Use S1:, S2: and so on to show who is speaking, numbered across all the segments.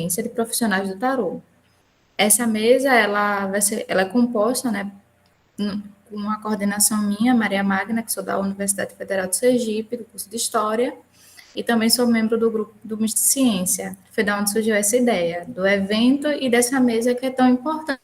S1: Ciência de profissionais do tarô. Essa mesa, ela é composta, né, com uma coordenação minha, Maria Magna, que sou da Universidade Federal de Sergipe, do curso de História, e também sou membro do grupo do Ciência. Foi da onde surgiu essa ideia do evento e dessa mesa que é tão importante.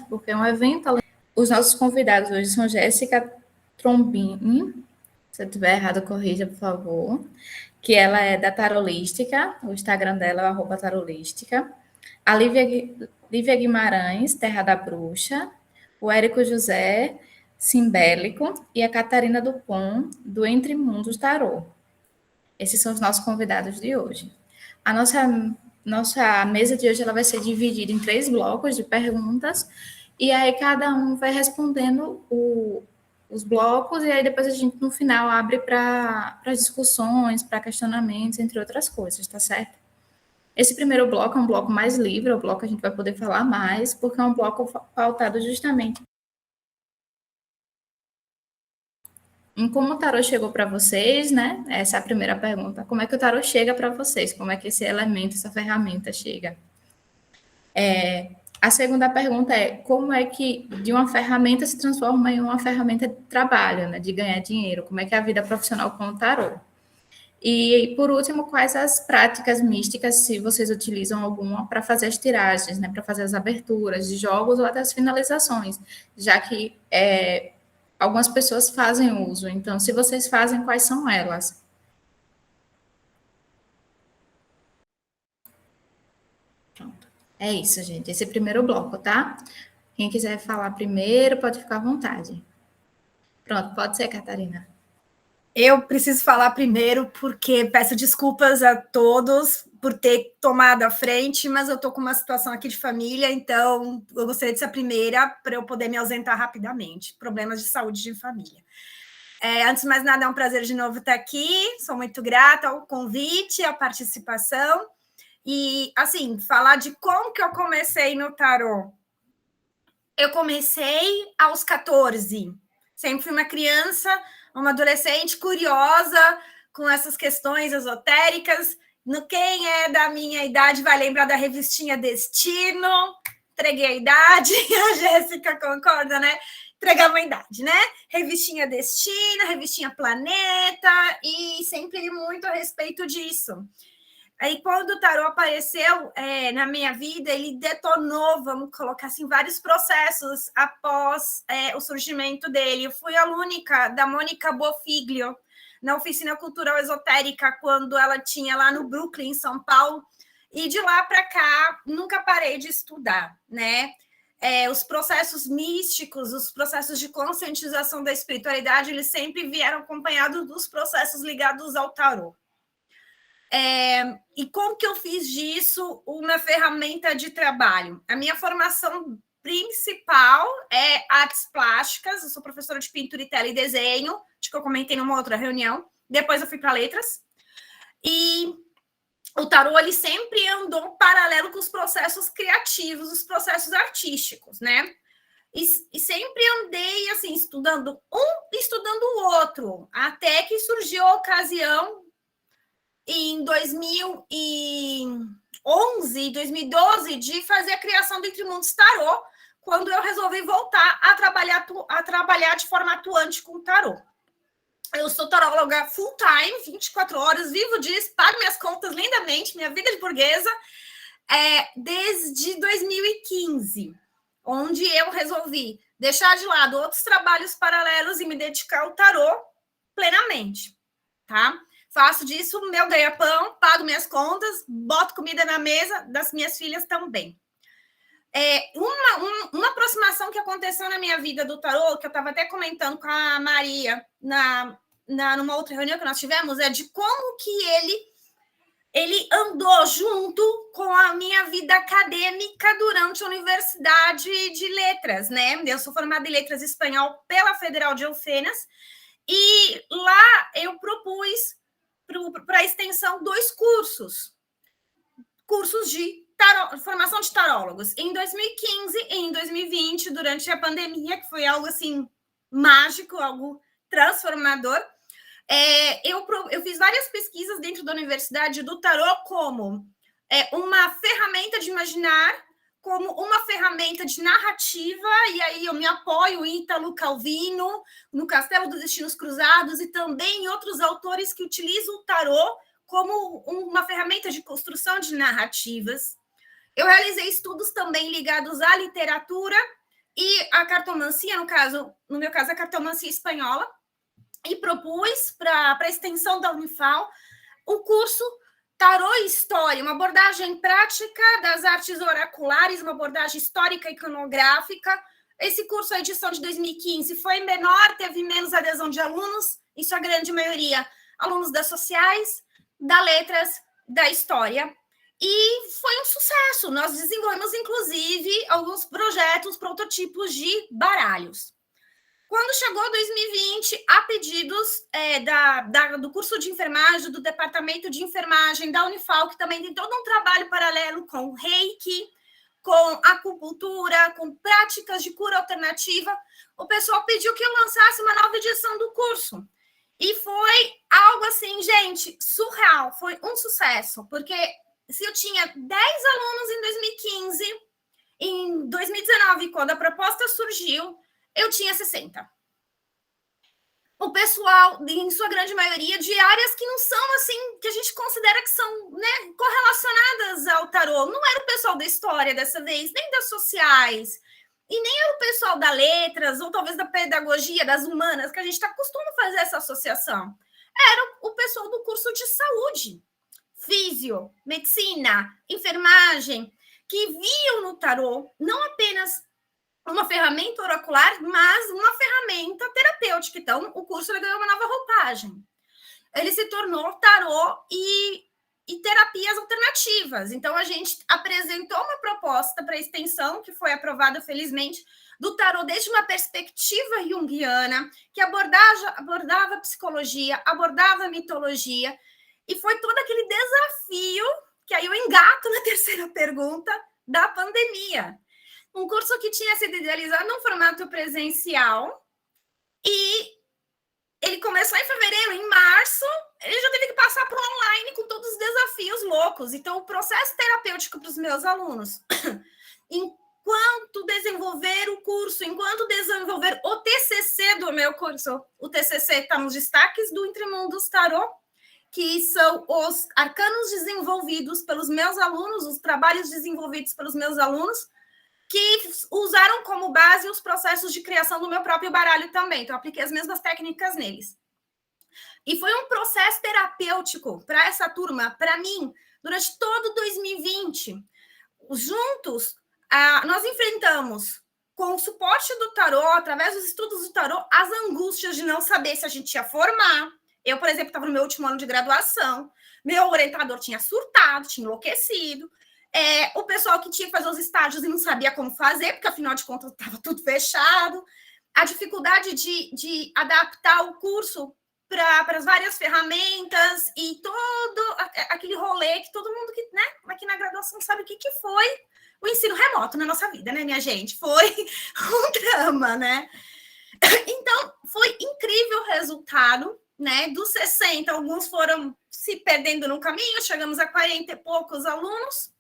S1: Porque é um evento. Os nossos convidados hoje são Jéssica Trombini, se eu estiver errado, corrija, por favor, que ela é da Tarolística, o Instagram dela é o @tarolística, a Lívia Guimarães, Terra da Bruxa, o Érico José Simbélico e a Catarina Dupont, do Entre Mundos Tarô. Esses são os nossos convidados de hoje. A nossa mesa de hoje ela vai ser dividida em 3 blocos de perguntas, e aí cada um vai respondendo os blocos, e aí depois a gente, no final, abre para discussões, para questionamentos, entre outras coisas, tá certo? Esse primeiro bloco é um bloco mais livre, é um bloco que a gente vai poder falar mais, porque é um bloco pautado justamente em como o tarô chegou para vocês, né? Essa é a primeira pergunta. Como é que o tarô chega para vocês? Como é que esse elemento, essa ferramenta chega? A segunda pergunta é como é que de uma ferramenta se transforma em uma ferramenta de trabalho, né? De ganhar dinheiro? Como é que é a vida profissional com o tarô? E, por último, quais as práticas místicas, se vocês utilizam alguma, para fazer as tiragens, né? Para fazer as aberturas de jogos ou até as finalizações, já que algumas pessoas fazem uso. Então, se vocês fazem, quais são elas? Pronto. É isso, gente. Esse é o primeiro bloco, tá? Quem quiser falar primeiro, pode ficar à vontade. Pronto, pode ser, Catarina.
S2: Eu preciso falar primeiro, porque peço desculpas a todos por ter tomado a frente, mas eu estou com uma situação aqui de família, então eu gostaria de ser a primeira para eu poder me ausentar rapidamente. Problemas de saúde de família. Antes de mais nada, é um prazer de novo estar aqui. Sou muito grata ao convite, à participação. E, assim, falar de como que eu comecei no tarô. Eu comecei aos 14. Sempre fui uma criança, uma adolescente curiosa com essas questões esotéricas. No quem é da minha idade vai lembrar da revistinha Destino. Entreguei a idade, a Jéssica concorda, né? Entregava a idade, né? Revistinha Destino, revistinha Planeta, e sempre li muito a respeito disso. Aí, quando o tarô apareceu na minha vida, ele detonou, vamos colocar assim, vários processos após o surgimento dele. Eu fui aluna da Mônica Bofiglio, na Oficina Cultural Esotérica, quando ela tinha lá no Brooklyn, em São Paulo, e de lá para cá, nunca parei de estudar, né? Os processos místicos, os processos de conscientização da espiritualidade, eles sempre vieram acompanhados dos processos ligados ao tarô. E como que eu fiz disso uma ferramenta de trabalho? A minha formação principal é artes plásticas, eu sou professora de pintura e tela e desenho, acho que eu comentei numa outra reunião, depois eu fui para letras, e o tarô ele sempre andou paralelo com os processos criativos, os processos artísticos, né? E sempre andei assim, estudando um, estudando o outro, até que surgiu a ocasião em 2011, 2012, de fazer a criação do Entre Mundos Tarô, quando eu resolvi voltar a trabalhar de forma atuante com tarô. Eu sou taróloga full time, 24 horas, vivo disso, pago minhas contas lindamente, minha vida de burguesa, desde 2015, onde eu resolvi deixar de lado outros trabalhos paralelos e me dedicar ao tarô plenamente, tá? Faço disso meu ganha-pão, pago minhas contas, boto comida na mesa das minhas filhas também. Uma aproximação que aconteceu na minha vida do tarô, que eu estava até comentando com a Maria numa outra reunião que nós tivemos, é de como que ele andou junto com a minha vida acadêmica durante a Universidade de Letras, né? Eu sou formada em Letras Espanhol pela Federal de Alfenas, e lá eu propus para a extensão 2 cursos de formação de tarólogos em 2015 e em 2020, durante a pandemia, que foi algo assim mágico, algo transformador. Eu fiz várias pesquisas dentro da universidade do tarô como uma ferramenta de imaginar, como uma ferramenta de narrativa, e aí eu me apoio em Ítalo Calvino, no Castelo dos Destinos Cruzados, e também em outros autores que utilizam o tarô como uma ferramenta de construção de narrativas. Eu realizei estudos também ligados à literatura e à cartomancia, no meu caso, a cartomancia espanhola, e propus para a extensão da Unifal o curso Tarô e História, uma abordagem prática das artes oraculares, uma abordagem histórica e iconográfica. Esse curso, a edição de 2015, foi menor, teve menos adesão de alunos, em sua grande maioria, alunos das sociais, da letras, da história. E foi um sucesso. Nós desenvolvemos, inclusive, alguns projetos, prototipos de baralhos. Quando chegou 2020, a pedidos do curso de enfermagem, do departamento de enfermagem da Unifal, que também tem todo um trabalho paralelo com reiki, com acupuntura, com práticas de cura alternativa, o pessoal pediu que eu lançasse uma nova edição do curso. E foi algo assim, gente, surreal, foi um sucesso, porque se eu tinha 10 alunos em 2015, em 2019, quando a proposta surgiu, eu tinha 60. O pessoal, em sua grande maioria, de áreas que não são assim, que a gente considera que são, né, correlacionadas ao tarô. Não era o pessoal da história dessa vez, nem das sociais, e nem era o pessoal da letras, ou talvez da pedagogia, das humanas, que a gente costuma fazer essa associação. Era o pessoal do curso de saúde, físio, medicina, enfermagem, que viam no tarô não apenas uma ferramenta oracular, mas uma ferramenta terapêutica. Então, o curso ganhou uma nova roupagem. Ele se tornou tarô e terapias alternativas. Então, a gente apresentou uma proposta para extensão, que foi aprovada, felizmente, do tarô desde uma perspectiva junguiana, que abordava psicologia, abordava mitologia, e foi todo aquele desafio, que aí eu engato na terceira pergunta, da pandemia. Um curso que tinha sido idealizado num formato presencial, e ele começou em fevereiro, em março, ele já teve que passar para o online com todos os desafios loucos. Então, o processo terapêutico para os meus alunos, enquanto desenvolver o curso, enquanto desenvolver o TCC do meu curso, o TCC está nos destaques do Entre Mundos Tarô, que são os arcanos desenvolvidos pelos meus alunos, os trabalhos desenvolvidos pelos meus alunos, que usaram como base os processos de criação do meu próprio baralho também. Então, eu apliquei as mesmas técnicas neles. E foi um processo terapêutico para essa turma, para mim, durante todo 2020. Juntos, nós enfrentamos, com o suporte do tarô, através dos estudos do tarô, as angústias de não saber se a gente ia formar. Eu, por exemplo, estava no meu último ano de graduação, meu orientador tinha surtado, tinha enlouquecido. O pessoal que tinha que fazer os estágios e não sabia como fazer, porque, afinal de contas, estava tudo fechado. A dificuldade de adaptar o curso para as várias ferramentas e todo aquele rolê que todo mundo que, né, aqui na graduação sabe o que foi o ensino remoto na nossa vida, né, minha gente? Foi um drama, né? Então, foi incrível o resultado, né? Dos 60, alguns foram se perdendo no caminho, chegamos a 40 e poucos alunos,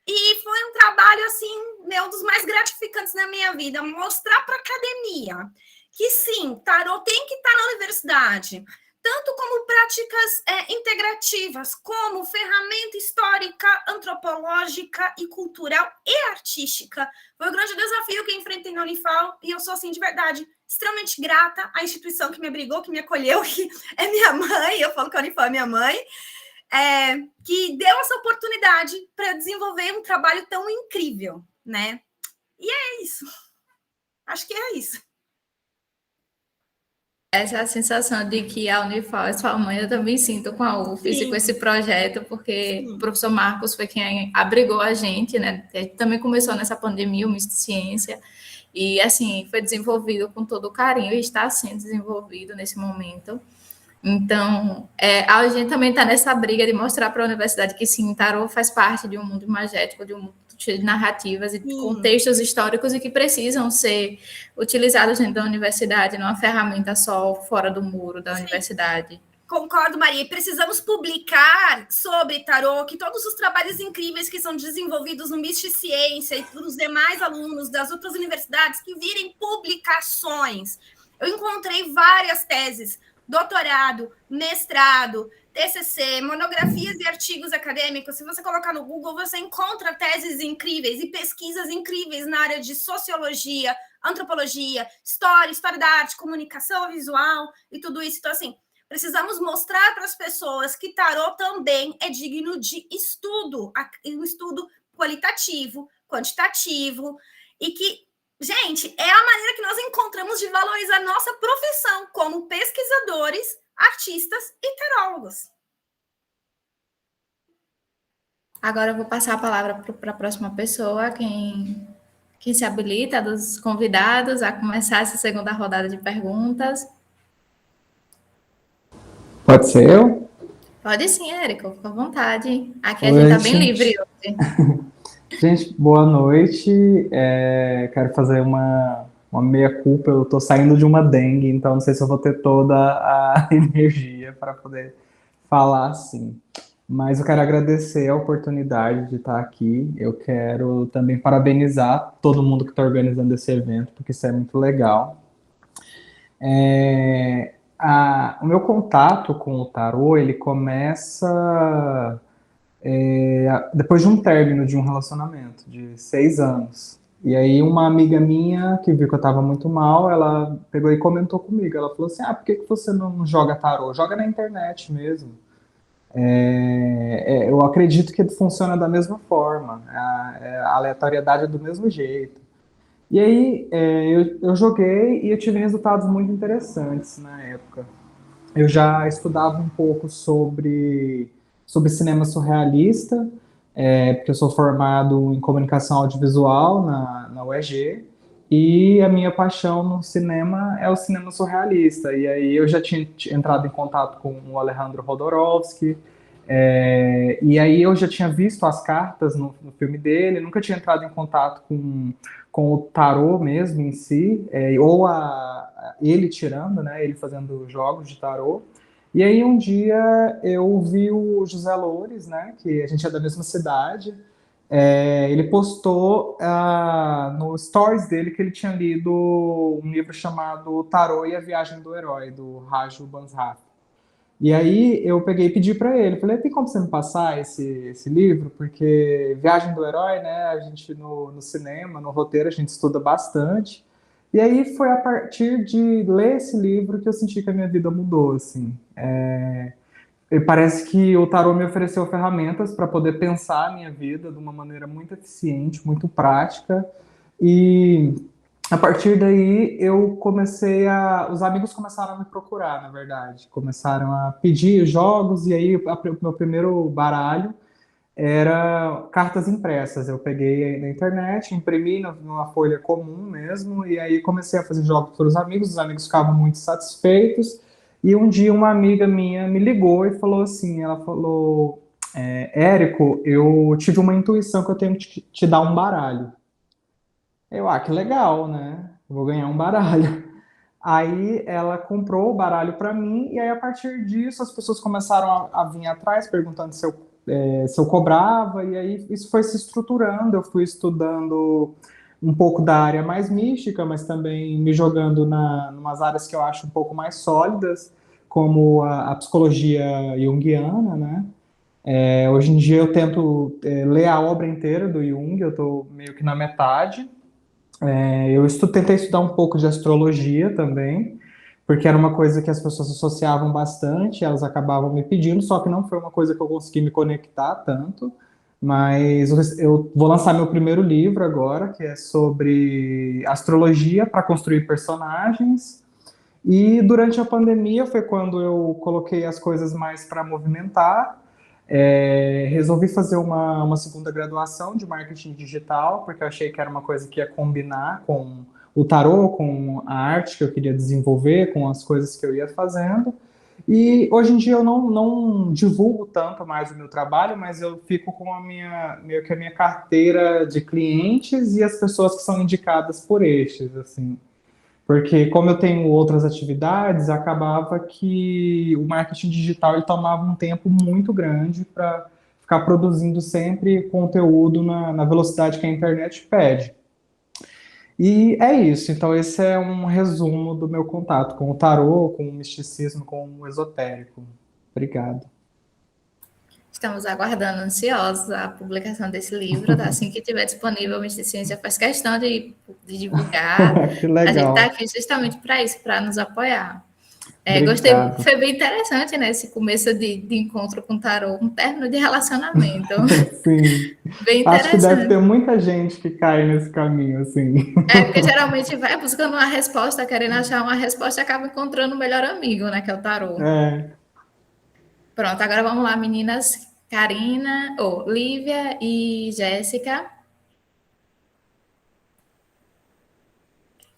S2: e foi um trabalho, assim, um dos mais gratificantes na minha vida, mostrar para a academia que, sim, tarô tem que estar na universidade, tanto como práticas integrativas, como ferramenta histórica, antropológica e cultural e artística. Foi um grande desafio que eu enfrentei na Unifal, e eu sou, assim, de verdade, extremamente grata à instituição que me abrigou, que me acolheu, que é minha mãe, eu falo que a Unifal é minha mãe, que deu essa oportunidade para desenvolver um trabalho tão incrível, né? E é isso. Acho que é isso.
S1: Essa é a sensação de que a Unifal é sua mãe, eu também sinto com a UFES e com esse projeto, porque o professor Marcos foi quem abrigou a gente, né? A gente também começou nessa pandemia, o Misto de Ciência, e, assim, foi desenvolvido com todo o carinho e está sendo desenvolvido nesse momento. Então, a gente também está nessa briga de mostrar para a universidade que sim, tarô faz parte de um mundo imagético, de um mundo cheio de narrativas e de contextos históricos e que precisam ser utilizados dentro da universidade, não uma ferramenta só fora do muro da universidade.
S2: Concordo, Maria. Precisamos publicar sobre tarô, que todos os trabalhos incríveis que são desenvolvidos no Misticência e para os demais alunos das outras universidades que virem publicações. Eu encontrei várias teses, doutorado, mestrado, TCC, monografias e artigos acadêmicos. Se você colocar no Google, você encontra teses incríveis e pesquisas incríveis na área de sociologia, antropologia, história da arte, comunicação visual e tudo isso. Então, assim, precisamos mostrar para as pessoas que tarô também é digno de estudo, um estudo qualitativo, quantitativo, e que, gente, é a maneira que nós encontramos de valorizar nossa profissão como pesquisadores, artistas e tarólogos.
S1: Agora eu vou passar a palavra para a próxima pessoa, quem se habilita dos convidados a começar essa segunda rodada de perguntas.
S3: Pode ser eu?
S1: Pode sim, Érico, fica à vontade. Aqui a gente está bem livre hoje.
S3: Gente, boa noite. Quero fazer uma meia-culpa. Eu estou saindo de uma dengue, então não sei se eu vou ter toda a energia para poder falar assim. Mas eu quero agradecer a oportunidade de estar aqui. Eu quero também parabenizar todo mundo que está organizando esse evento, porque isso é muito legal. O meu contato com o tarô, ele começa depois de um término de um relacionamento de 6 anos. E aí uma amiga minha, que viu que eu estava muito mal, ela pegou e comentou comigo. Ela falou assim, por que você não joga tarô? Joga na internet mesmo. Eu acredito que funciona da mesma forma. A aleatoriedade é do mesmo jeito. E aí eu joguei e eu tive resultados muito interessantes na época. Eu já estudava um pouco sobre cinema surrealista, porque eu sou formado em comunicação audiovisual na UEG, e a minha paixão no cinema é o cinema surrealista. E aí eu já tinha entrado em contato com o Alejandro Jodorowsky, e aí eu já tinha visto as cartas no filme dele, nunca tinha entrado em contato com o tarô mesmo em si, ou ele tirando, né, ele fazendo jogos de tarô. E aí um dia eu vi o José Loures, né, que a gente é da mesma cidade, ele postou no stories dele que ele tinha lido um livro chamado Tarô e a Viagem do Herói, do Raju Banzhaf. E aí eu peguei e pedi para ele, falei, tem como você me passar esse livro? Porque Viagem do Herói, né, a gente no cinema, no roteiro, a gente estuda bastante. E aí foi a partir de ler esse livro que eu senti que a minha vida mudou, assim. Parece que o tarô me ofereceu ferramentas para poder pensar a minha vida de uma maneira muito eficiente, muito prática. E a partir daí, os amigos começaram a me procurar, na verdade. Começaram a pedir jogos, e aí o meu primeiro baralho era cartas impressas. Eu peguei na internet, imprimi numa folha comum mesmo, e aí comecei a fazer jogos para os amigos ficavam muito satisfeitos. E um dia uma amiga minha me ligou e falou assim, ela falou, Érico, eu tive uma intuição que eu tenho que te dar um baralho. Que legal, né? Eu vou ganhar um baralho. Aí ela comprou o baralho para mim, e aí a partir disso as pessoas começaram a vir atrás perguntando se eu cobrava, e aí isso foi se estruturando. Eu fui estudando um pouco da área mais mística, mas também me jogando umas áreas que eu acho um pouco mais sólidas, como a psicologia junguiana, né? Hoje em dia eu tento ler a obra inteira do Jung, eu estou meio que na metade. Eu tentei estudar um pouco de astrologia também, porque era uma coisa que as pessoas associavam bastante, elas acabavam me pedindo, só que não foi uma coisa que eu consegui me conectar tanto. Mas eu vou lançar meu primeiro livro agora, que é sobre astrologia para construir personagens. E durante a pandemia foi quando eu coloquei as coisas mais para movimentar. Resolvi fazer uma segunda graduação de marketing digital, porque eu achei que era uma coisa que ia combinar com o tarô, com a arte que eu queria desenvolver, com as coisas que eu ia fazendo. E hoje em dia eu não divulgo tanto mais o meu trabalho, mas eu fico com meio que a minha carteira de clientes e as pessoas que são indicadas por estes, assim. Porque como eu tenho outras atividades, acabava que o marketing digital ele tomava um tempo muito grande para ficar produzindo sempre conteúdo na velocidade que a internet pede. E é isso. Então, esse é um resumo do meu contato com o tarô, com o misticismo, com o esotérico. Obrigado.
S1: Estamos aguardando ansiosos a publicação desse livro. Assim que estiver disponível, o Misticiencia faz questão de divulgar.
S3: Que
S1: A gente está
S3: legal.
S1: aqui justamente para isso, para nos apoiar. Gostei,
S3: Obrigado.
S1: foi bem interessante, né? Esse começo de encontro com o tarô, um término de relacionamento.
S3: Sim.
S1: Bem
S3: Acho que deve ter
S1: interessante.
S3: muita gente que cai nesse caminho, assim.
S1: Porque geralmente vai buscando uma resposta, querendo achar uma resposta e acaba encontrando o melhor amigo, né? Que é o tarô.
S3: É.
S1: Pronto, agora vamos lá, meninas. Karina, Lívia e Jéssica.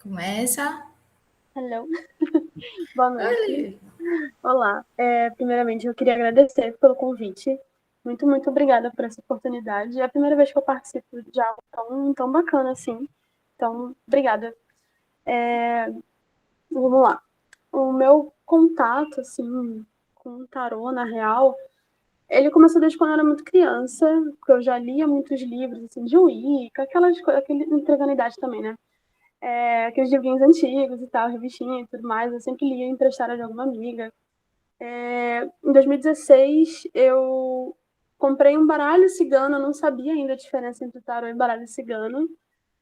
S1: Começa.
S4: Hello, boa
S1: Oi,
S4: noite.
S1: Lívia.
S4: Olá, primeiramente eu queria agradecer pelo convite. Muito, muito obrigada por essa oportunidade. É a primeira vez que eu participo de algo tão bacana assim. Então, obrigada. Vamos lá. O meu contato, assim, com o tarô, na real, ele começou desde quando eu era muito criança, porque eu já lia muitos livros, assim, de Wicca, aquelas coisas, entregando a idade também, né? Aqueles livrinhos antigos e tal, revistinha e tudo mais, eu sempre lia emprestada de alguma amiga. Em 2016, eu comprei um baralho cigano, eu não sabia ainda a diferença entre tarô e baralho cigano,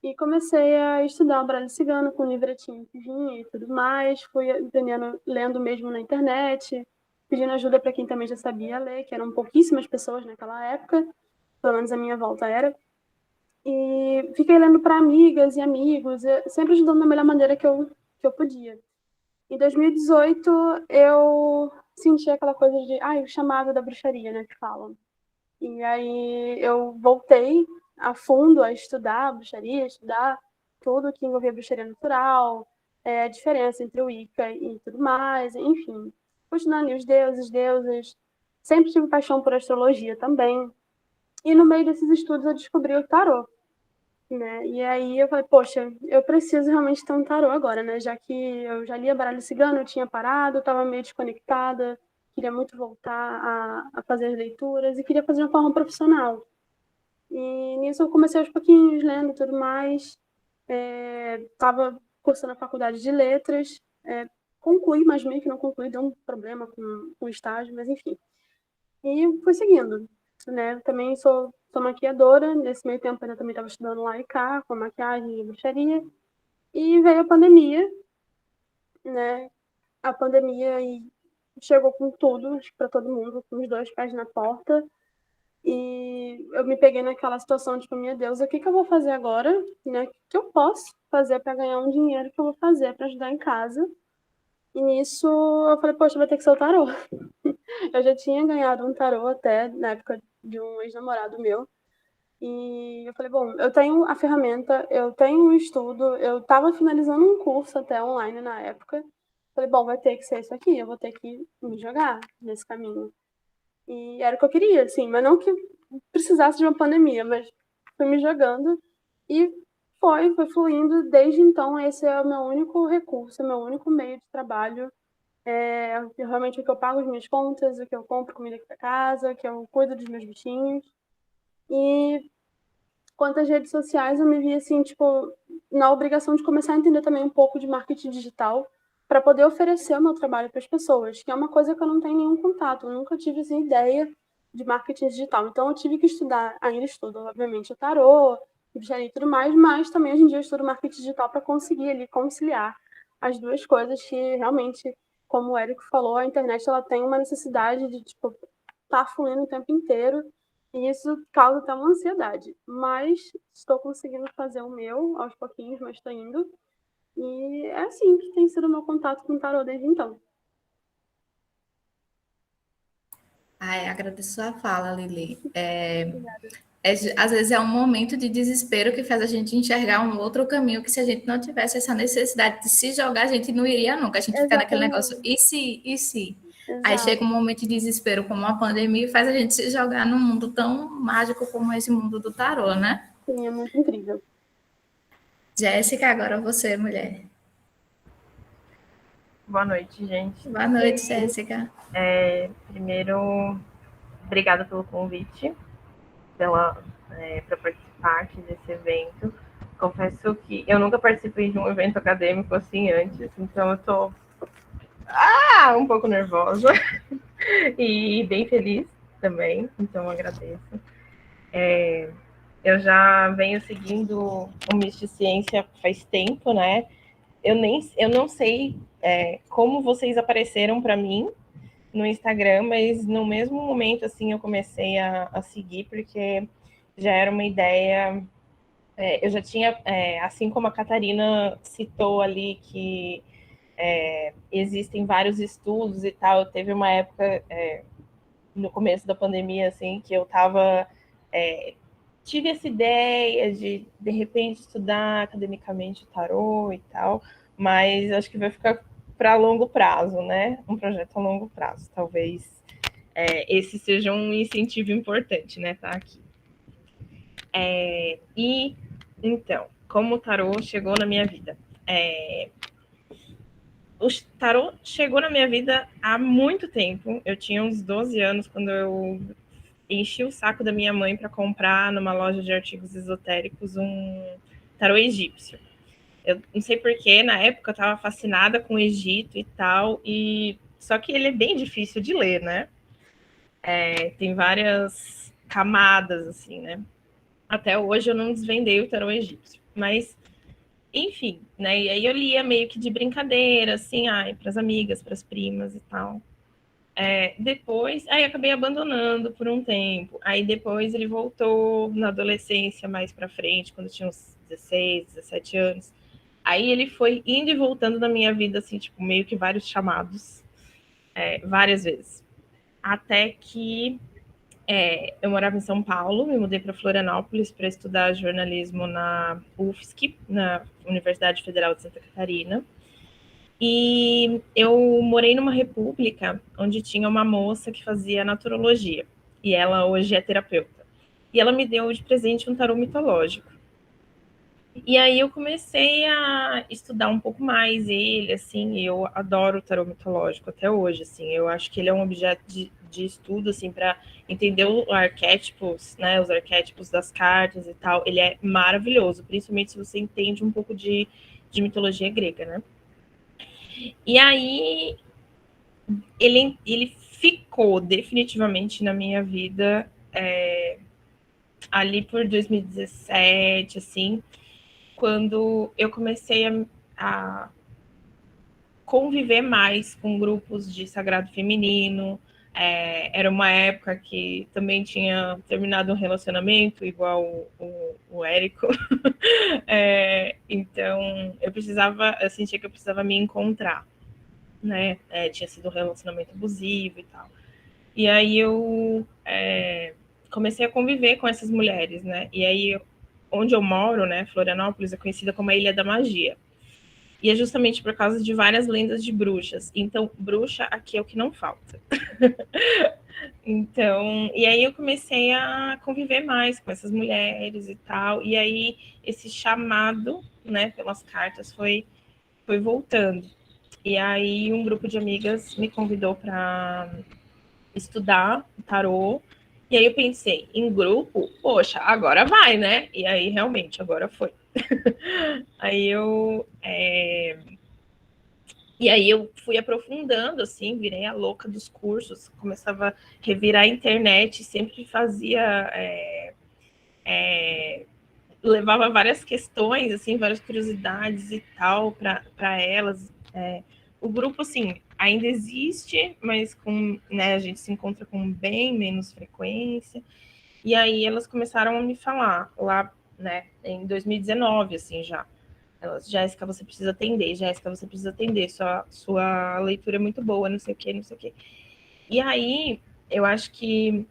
S4: e comecei a estudar o baralho cigano com livretinho que vinha e tudo mais, fui aprendendo, lendo mesmo na internet, pedindo ajuda para quem também já sabia ler, que eram pouquíssimas pessoas naquela época, pelo menos a minha volta era. E fiquei lendo para amigas e amigos, sempre ajudando da melhor maneira que eu podia. Em 2018, eu senti aquela coisa de, o chamado da bruxaria, né, que falam. E aí eu voltei a fundo a estudar a bruxaria, estudar tudo que envolvia bruxaria natural, a diferença entre o Wicca e tudo mais, enfim. Fui estudando ali os deuses, deusas. Sempre tive paixão por astrologia também. E no meio desses estudos eu descobri o tarô. Né? E aí eu falei, poxa, eu preciso realmente ter um tarô agora, né? Já que eu já lia baralho cigano, eu tinha parado, estava meio desconectada, queria muito voltar a fazer as leituras e queria fazer de uma forma profissional. E nisso eu comecei aos pouquinhos, lendo e tudo mais. Estava cursando a faculdade de letras, concluí, mas meio que não concluí, deu um problema com o estágio, mas enfim. E fui seguindo, né? Também sou maquiadora, nesse meio tempo ainda também estava estudando lá e cá, com maquiagem e bruxaria. E veio a pandemia, né? A pandemia e chegou com tudo para todo mundo, com os dois pés na porta. E eu me peguei naquela situação, tipo, minha Deus, o que eu vou fazer agora? Né? O que eu posso fazer para ganhar um dinheiro que eu vou fazer para ajudar em casa? E nisso eu falei, poxa, vai ter que ser o tarô. Eu já tinha ganhado um tarô até na época de um ex-namorado meu. E eu falei, bom, eu tenho a ferramenta, eu tenho um estudo, eu estava finalizando um curso até online na época. Falei, bom, vai ter que ser isso aqui, eu vou ter que me jogar nesse caminho. E era o que eu queria, assim, mas não que precisasse de uma pandemia, mas fui me jogando e foi fluindo. Desde então, esse é o meu único recurso, é o meu único meio de trabalho. Realmente o que eu pago as minhas contas, o que eu compro comida aqui pra casa, o que eu cuido dos meus bichinhos. E quanto às redes sociais, eu me vi assim, tipo, na obrigação de começar a entender também um pouco de marketing digital para poder oferecer o meu trabalho para as pessoas, que é uma coisa que eu não tenho nenhum contato, eu nunca tive assim, ideia de marketing digital. Então eu tive que estudar, ainda estudo, obviamente, o tarô, bruxaria e tudo mais, mas também hoje em dia eu estudo marketing digital para conseguir ali conciliar as duas coisas que realmente, como o Érico falou, a internet ela tem uma necessidade de, tipo, tá fluindo o tempo inteiro. E isso causa até uma ansiedade. Mas estou conseguindo fazer o meu aos pouquinhos, mas estou indo. E é assim que tem sido o meu contato com o tarô desde então.
S1: Agradeço a fala, Lili.
S4: Obrigada.
S1: Às vezes é um momento de desespero que faz a gente enxergar um outro caminho que se a gente não tivesse essa necessidade de se jogar, a gente não iria nunca. A gente fica naquele negócio,
S4: Exatamente.
S1: e se, e se? Aí
S4: Exato.
S1: chega um momento de desespero, como a pandemia, e faz a gente se jogar num mundo tão mágico como esse mundo do tarô, né?
S4: Sim, é muito incrível.
S1: Jéssica, agora você, mulher.
S5: Boa noite, gente.
S1: Boa noite, Jéssica.
S5: Primeiro, obrigada pelo convite, para participar aqui desse evento. Confesso que eu nunca participei de um evento acadêmico assim antes, então eu tô um pouco nervosa e bem feliz também, então eu agradeço. Eu já venho seguindo o Misticiencia faz tempo, né? Eu não sei como vocês apareceram para mim no Instagram, mas no mesmo momento assim eu comecei a seguir, porque já era uma ideia. Eu já tinha, assim como a Catarina citou ali, que existem vários estudos e tal, teve uma época no começo da pandemia assim que eu estava tive essa ideia de repente estudar academicamente o tarô e tal, mas acho que vai ficar para longo prazo, né? Um projeto a longo prazo, talvez esse seja um incentivo importante, né? Tá aqui. E então, como o tarô chegou na minha vida? O tarô chegou na minha vida há muito tempo. Eu tinha uns 12 anos quando eu enchi o saco da minha mãe para comprar numa loja de artigos esotéricos um tarô egípcio. Eu não sei porquê, na época eu estava fascinada com o Egito e tal, e só que ele é bem difícil de ler, né? Tem várias camadas, assim, né? Até hoje eu não desvendei o tarô egípcio, mas enfim, né? E aí eu lia meio que de brincadeira, assim, para as amigas, para as primas e tal. Depois, aí acabei abandonando por um tempo. Aí depois ele voltou na adolescência, mais para frente, quando eu tinha uns 16, 17 anos. Aí ele foi indo e voltando na minha vida, assim, tipo, meio que vários chamados, várias vezes. Até que eu morava em São Paulo, me mudei para Florianópolis para estudar jornalismo na UFSC, na Universidade Federal de Santa Catarina. E eu morei numa república onde tinha uma moça que fazia naturologia. E ela hoje é terapeuta. E ela me deu de presente um tarô mitológico. E aí eu comecei a estudar um pouco mais ele, assim, e eu adoro o tarô mitológico até hoje, assim. Eu acho que ele é um objeto de estudo, assim, para entender os arquétipos, né, os arquétipos das cartas e tal. Ele é maravilhoso, principalmente se você entende um pouco de mitologia grega, né? E aí ele ficou definitivamente na minha vida ali por 2017, assim, quando eu comecei a conviver mais com grupos de sagrado feminino. Era uma época que também tinha terminado um relacionamento, igual o Érico. Então, eu sentia que eu precisava me encontrar, né? Tinha sido um relacionamento abusivo e tal. E aí eu comecei a conviver com essas mulheres, né? E aí, onde eu moro, né, Florianópolis, é conhecida como a Ilha da Magia. E é justamente por causa de várias lendas de bruxas. Então, bruxa aqui é o que não falta. Então, e aí eu comecei a conviver mais com essas mulheres e tal. E aí esse chamado, né, pelas cartas foi voltando. E aí um grupo de amigas me convidou para estudar tarô. E aí eu pensei, em grupo, poxa, agora vai, né? E aí realmente, agora foi. Aí eu E aí eu fui aprofundando, assim, virei a louca dos cursos, começava a revirar a internet, sempre fazia, levava várias questões, assim, várias curiosidades e tal para elas. O grupo, assim, ainda existe, mas né, a gente se encontra com bem menos frequência. E aí elas começaram a me falar lá, né, em 2019, assim, já. Elas, Jéssica, você precisa atender, Jéssica, você precisa atender, sua leitura é muito boa, não sei o quê, não sei o quê. E aí, eu acho que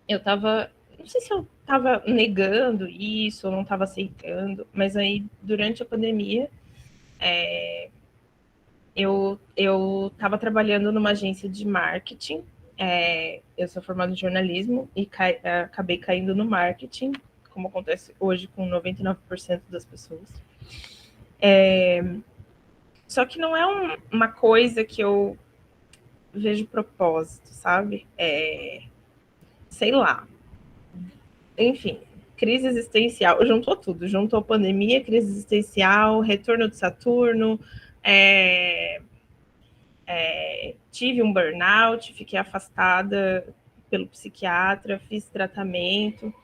S5: eu tava, não sei se eu tava negando isso, ou não tava aceitando, mas aí, durante a pandemia, Eu estava trabalhando numa agência de marketing. Eu sou formada em jornalismo e acabei caindo no marketing, como acontece hoje com 99% das pessoas. Só que não é uma coisa que eu vejo propósito, sabe? Sei lá. Enfim, crise existencial. Juntou tudo. Juntou pandemia, crise existencial, retorno de Saturno, tive um burnout, fiquei afastada pelo psiquiatra, fiz tratamento.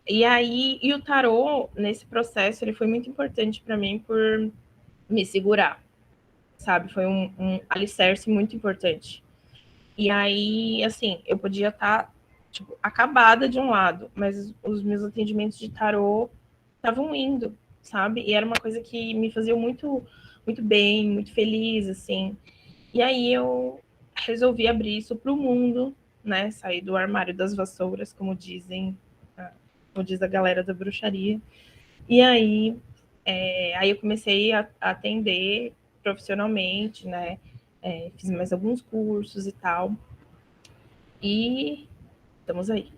S5: E o tarô, nesse processo, ele foi muito importante para mim por me segurar, sabe? Foi um alicerce muito importante. E aí, assim, eu podia estar acabada de um lado, mas os meus atendimentos de tarô estavam indo, sabe? E era uma coisa que me fazia muito, muito bem, muito feliz, assim. E aí eu resolvi abrir isso para o mundo, né? Sair do armário das vassouras, como como diz a galera da bruxaria. E aí eu comecei a atender profissionalmente, né? Fiz mais alguns cursos e tal. E estamos aí.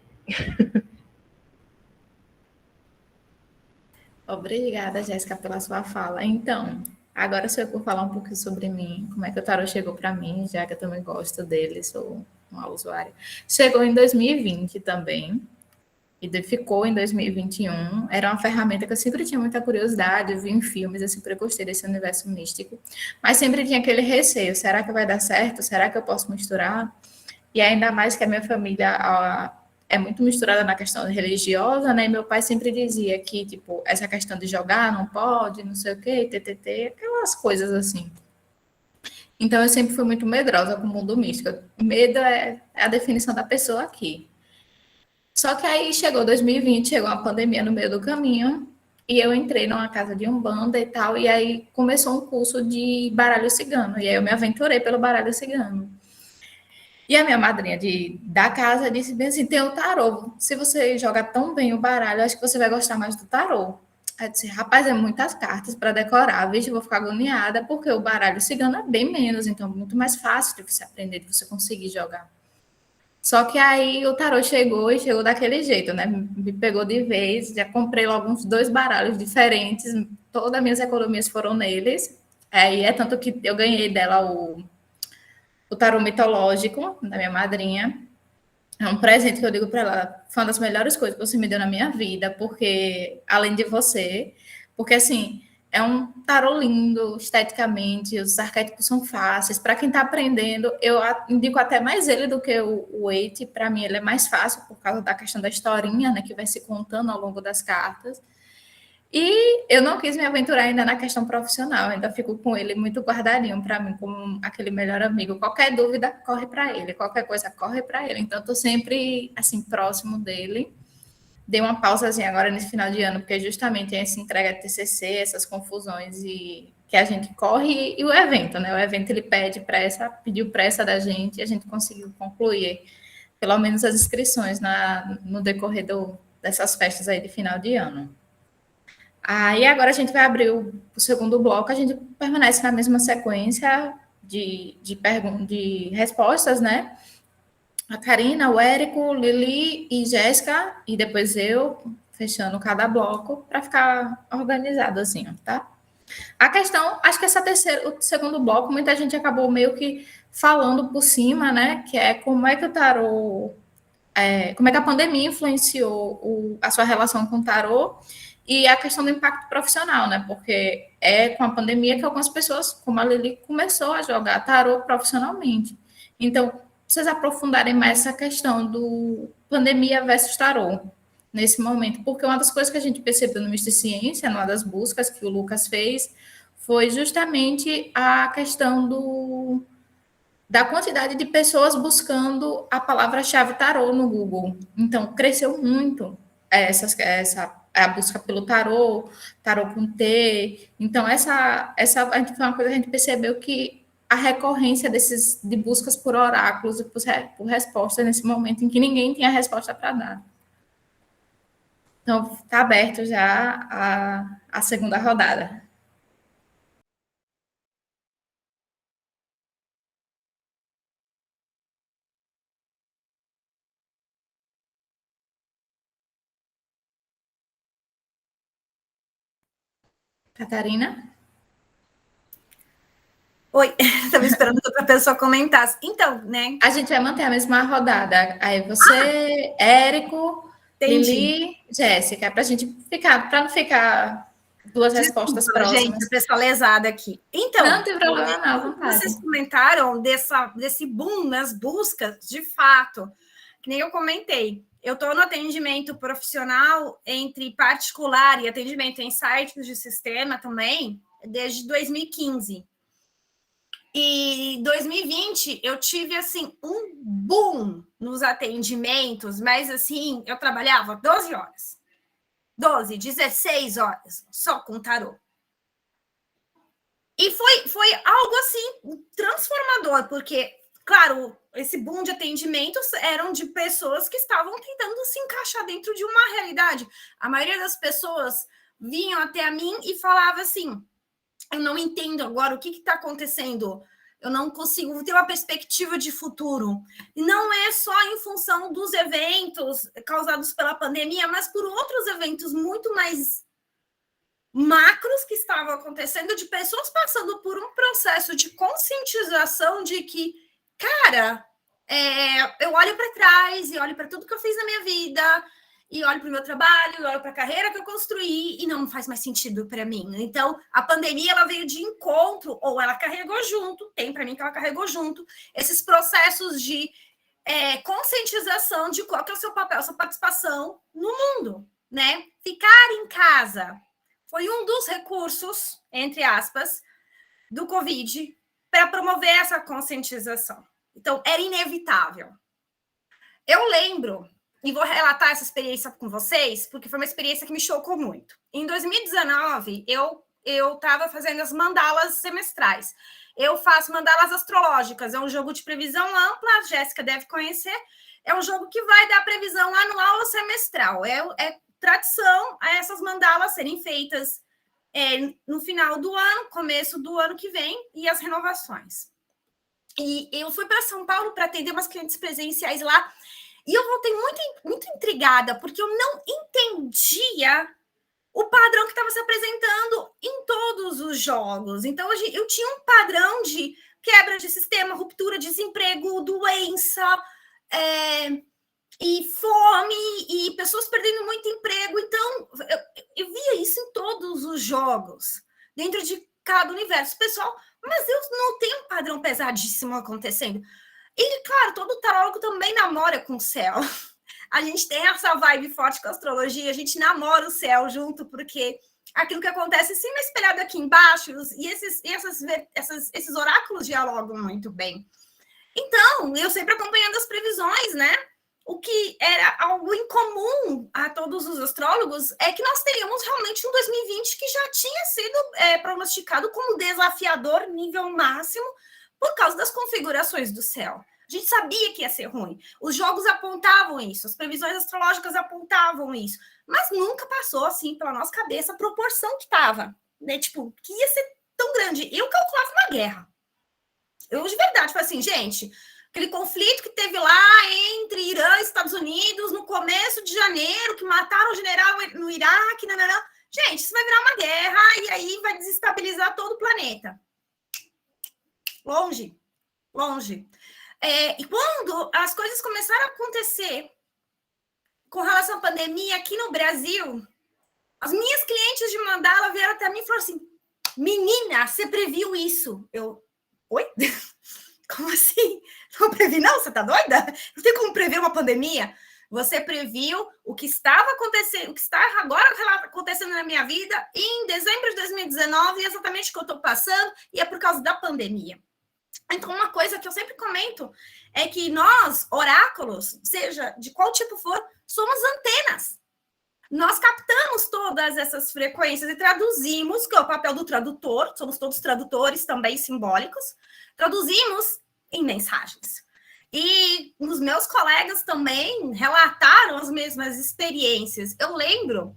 S1: Obrigada, Jéssica, pela sua fala. Então, agora se eu for falar um pouquinho sobre mim, como é que o tarot chegou para mim, já que eu também gosto dele, sou uma usuária. Chegou em 2020 também, e ficou em 2021. Era uma ferramenta que eu sempre tinha muita curiosidade, eu vi em filmes, eu sempre gostei desse universo místico, mas sempre tinha aquele receio, será que vai dar certo? Será que eu posso misturar? E ainda mais que a minha família é muito misturada na questão religiosa, né? E meu pai sempre dizia que, tipo, essa questão de jogar não pode, não sei o quê, ttt, aquelas coisas assim. Então eu sempre fui muito medrosa com o mundo místico. Medo é a definição da pessoa aqui. Só que aí chegou 2020, chegou uma pandemia no meio do caminho, e eu entrei numa casa de umbanda e tal, e aí começou um curso de baralho cigano, e aí eu me aventurei pelo baralho cigano. E a minha madrinha da casa disse bem assim, tem o tarô, se você joga tão bem o baralho, acho que você vai gostar mais do tarô. Aí eu disse, rapaz, é muitas cartas para decorar, vixe, eu vou ficar agoniada, porque o baralho cigano é bem menos, então é muito mais fácil de você aprender, de você conseguir jogar. Só que aí o tarô chegou e chegou daquele jeito, né? Me pegou de vez, já comprei logo uns 2 baralhos diferentes, todas as minhas economias foram neles. Aí é tanto que eu ganhei dela o tarô mitológico da minha madrinha. É um presente que eu digo para ela, foi uma das melhores coisas que você me deu na minha vida, porque além de você, porque assim, é um tarô lindo esteticamente, os arquétipos são fáceis. Para quem está aprendendo, eu indico até mais ele do que o Eight. Para mim, ele é mais fácil por causa da questão da historinha, né, que vai se contando ao longo das cartas. E eu não quis me aventurar ainda na questão profissional, ainda fico com ele muito guardadinho para mim, como aquele melhor amigo. Qualquer dúvida, corre para ele, qualquer coisa, corre para ele. Então, estou sempre assim, próximo dele. Dei uma pausazinha agora nesse final de ano, porque justamente essa entrega de TCC, essas confusões e que a gente corre, e o evento, né? O evento ele pediu pressa da gente, e a gente conseguiu concluir pelo menos as inscrições no decorrer dessas festas aí de final de ano. Aí agora a gente vai abrir o segundo bloco, a gente permanece na mesma sequência de respostas, né? A Karina, o Érico, Lili e Jéssica, e depois eu, fechando cada bloco, para ficar organizado assim, tá? A questão, acho que o segundo bloco, muita gente acabou meio que falando por cima, né? Que é como é que o tarô, como é que a pandemia influenciou a sua relação com o tarô e a questão do impacto profissional, né? Porque é com a pandemia que algumas pessoas, como a Lili, começou a jogar tarô profissionalmente. Então, vocês aprofundarem mais essa questão do pandemia versus tarô nesse momento, porque uma das coisas que a gente percebeu no Misticiencia, numa das buscas que o Lucas fez, foi justamente a questão da quantidade de pessoas buscando a palavra-chave tarô no Google. Então, cresceu muito a busca pelo tarô, tarô com T. Então, essa foi uma coisa que a gente percebeu que a recorrência de buscas por oráculos e por respostas nesse momento em que ninguém tinha resposta para dar. Então, está aberto já a segunda rodada. Catarina?
S2: Oi, estava esperando que outra pessoa comentasse. Então, né?
S1: A gente vai manter a mesma rodada. Aí você, Érico,
S2: Entendi.
S1: Lili, Jéssica, para a gente ficar, para não ficar duas respostas próximas.
S2: Gente, a pessoa lesada aqui. Então,
S1: não tem problema, não, à vontade.
S2: Vocês comentaram desse boom nas buscas, de fato, que nem eu comentei. Eu estou no atendimento profissional entre particular e atendimento em sites de sistema também, desde 2015. E em 2020 eu tive assim um boom nos atendimentos, mas assim, eu trabalhava 12 horas. 12, 16 horas só com tarô. E foi algo assim transformador, porque, claro, esse boom de atendimentos eram de pessoas que estavam tentando se encaixar dentro de uma realidade. A maioria das pessoas vinham até mim e falava assim: eu não entendo agora o que está acontecendo, eu não consigo ter uma perspectiva de futuro. E não é só em função dos eventos causados pela pandemia, mas por outros eventos muito mais macros que estavam acontecendo, de pessoas passando por um processo de conscientização de que, cara, eu olho para trás e olho para tudo que eu fiz na minha vida, e olho para o meu trabalho, olho para a carreira que eu construí e não faz mais sentido para mim. Então, a pandemia ela veio de encontro, ou ela carregou junto, tem para mim que ela carregou junto, esses processos de conscientização de qual que é o seu papel, sua participação no mundo, né? Ficar em casa foi um dos recursos, entre aspas, do Covid para promover essa conscientização. Então, era inevitável. Eu lembro, e vou relatar essa experiência com vocês, porque foi uma experiência que me chocou muito. Em 2019, eu estava fazendo as mandalas semestrais. Eu faço mandalas astrológicas, é um jogo de previsão ampla, a Jéssica deve conhecer. É um jogo que vai dar previsão anual ou semestral. É tradição a essas mandalas serem feitas no final do ano, começo do ano que vem, e as renovações. E eu fui para São Paulo para atender umas clientes presenciais lá, e eu voltei muito intrigada, porque eu não entendia o padrão que estava se apresentando em todos os jogos. Então, eu tinha um padrão de quebra de sistema, ruptura, desemprego, doença, e fome, e pessoas perdendo muito emprego. Então, eu via isso em todos os jogos, dentro de cada universo. Pessoal, mas eu não tenho um padrão pesadíssimo acontecendo. E, claro, todo tarólogo também namora com o céu. A gente tem essa vibe forte com a astrologia, a gente namora o céu junto, porque aquilo que acontece em cima é espelhado aqui embaixo, e esses oráculos dialogam muito bem. Então, eu sempre acompanhando as previsões, né? O que era algo incomum a todos os astrólogos é que nós teríamos realmente um 2020 que já tinha sido pronosticado como desafiador nível máximo por causa das configurações do céu. A gente sabia que ia ser ruim. Os jogos apontavam isso, as previsões astrológicas apontavam isso, mas nunca passou assim pela nossa cabeça a proporção que estava, né? Tipo, que ia ser tão grande. Eu calculava uma guerra. Eu, de verdade, falei assim, gente, aquele conflito que teve lá entre Irã e Estados Unidos no começo de janeiro, que mataram o general no Iraque, gente, isso vai virar uma guerra e aí vai desestabilizar todo o planeta. Longe. E quando as coisas começaram a acontecer com relação à pandemia aqui no Brasil, as minhas clientes de mandala vieram até mim e falaram assim, menina, você previu isso? Eu, oi? Como assim? Não previ, não? Você tá doida? Não tem como prever uma pandemia? Você previu o que estava acontecendo, o que está agora acontecendo na minha vida em dezembro de 2019, exatamente o que eu estou passando, e é por causa da pandemia. Então, uma coisa que eu sempre comento é que nós, oráculos, seja de qual tipo for, somos antenas. Nós captamos todas essas frequências e traduzimos, que é o papel do tradutor, somos todos tradutores também simbólicos, traduzimos em mensagens. E os meus colegas também relataram as mesmas experiências. Eu lembro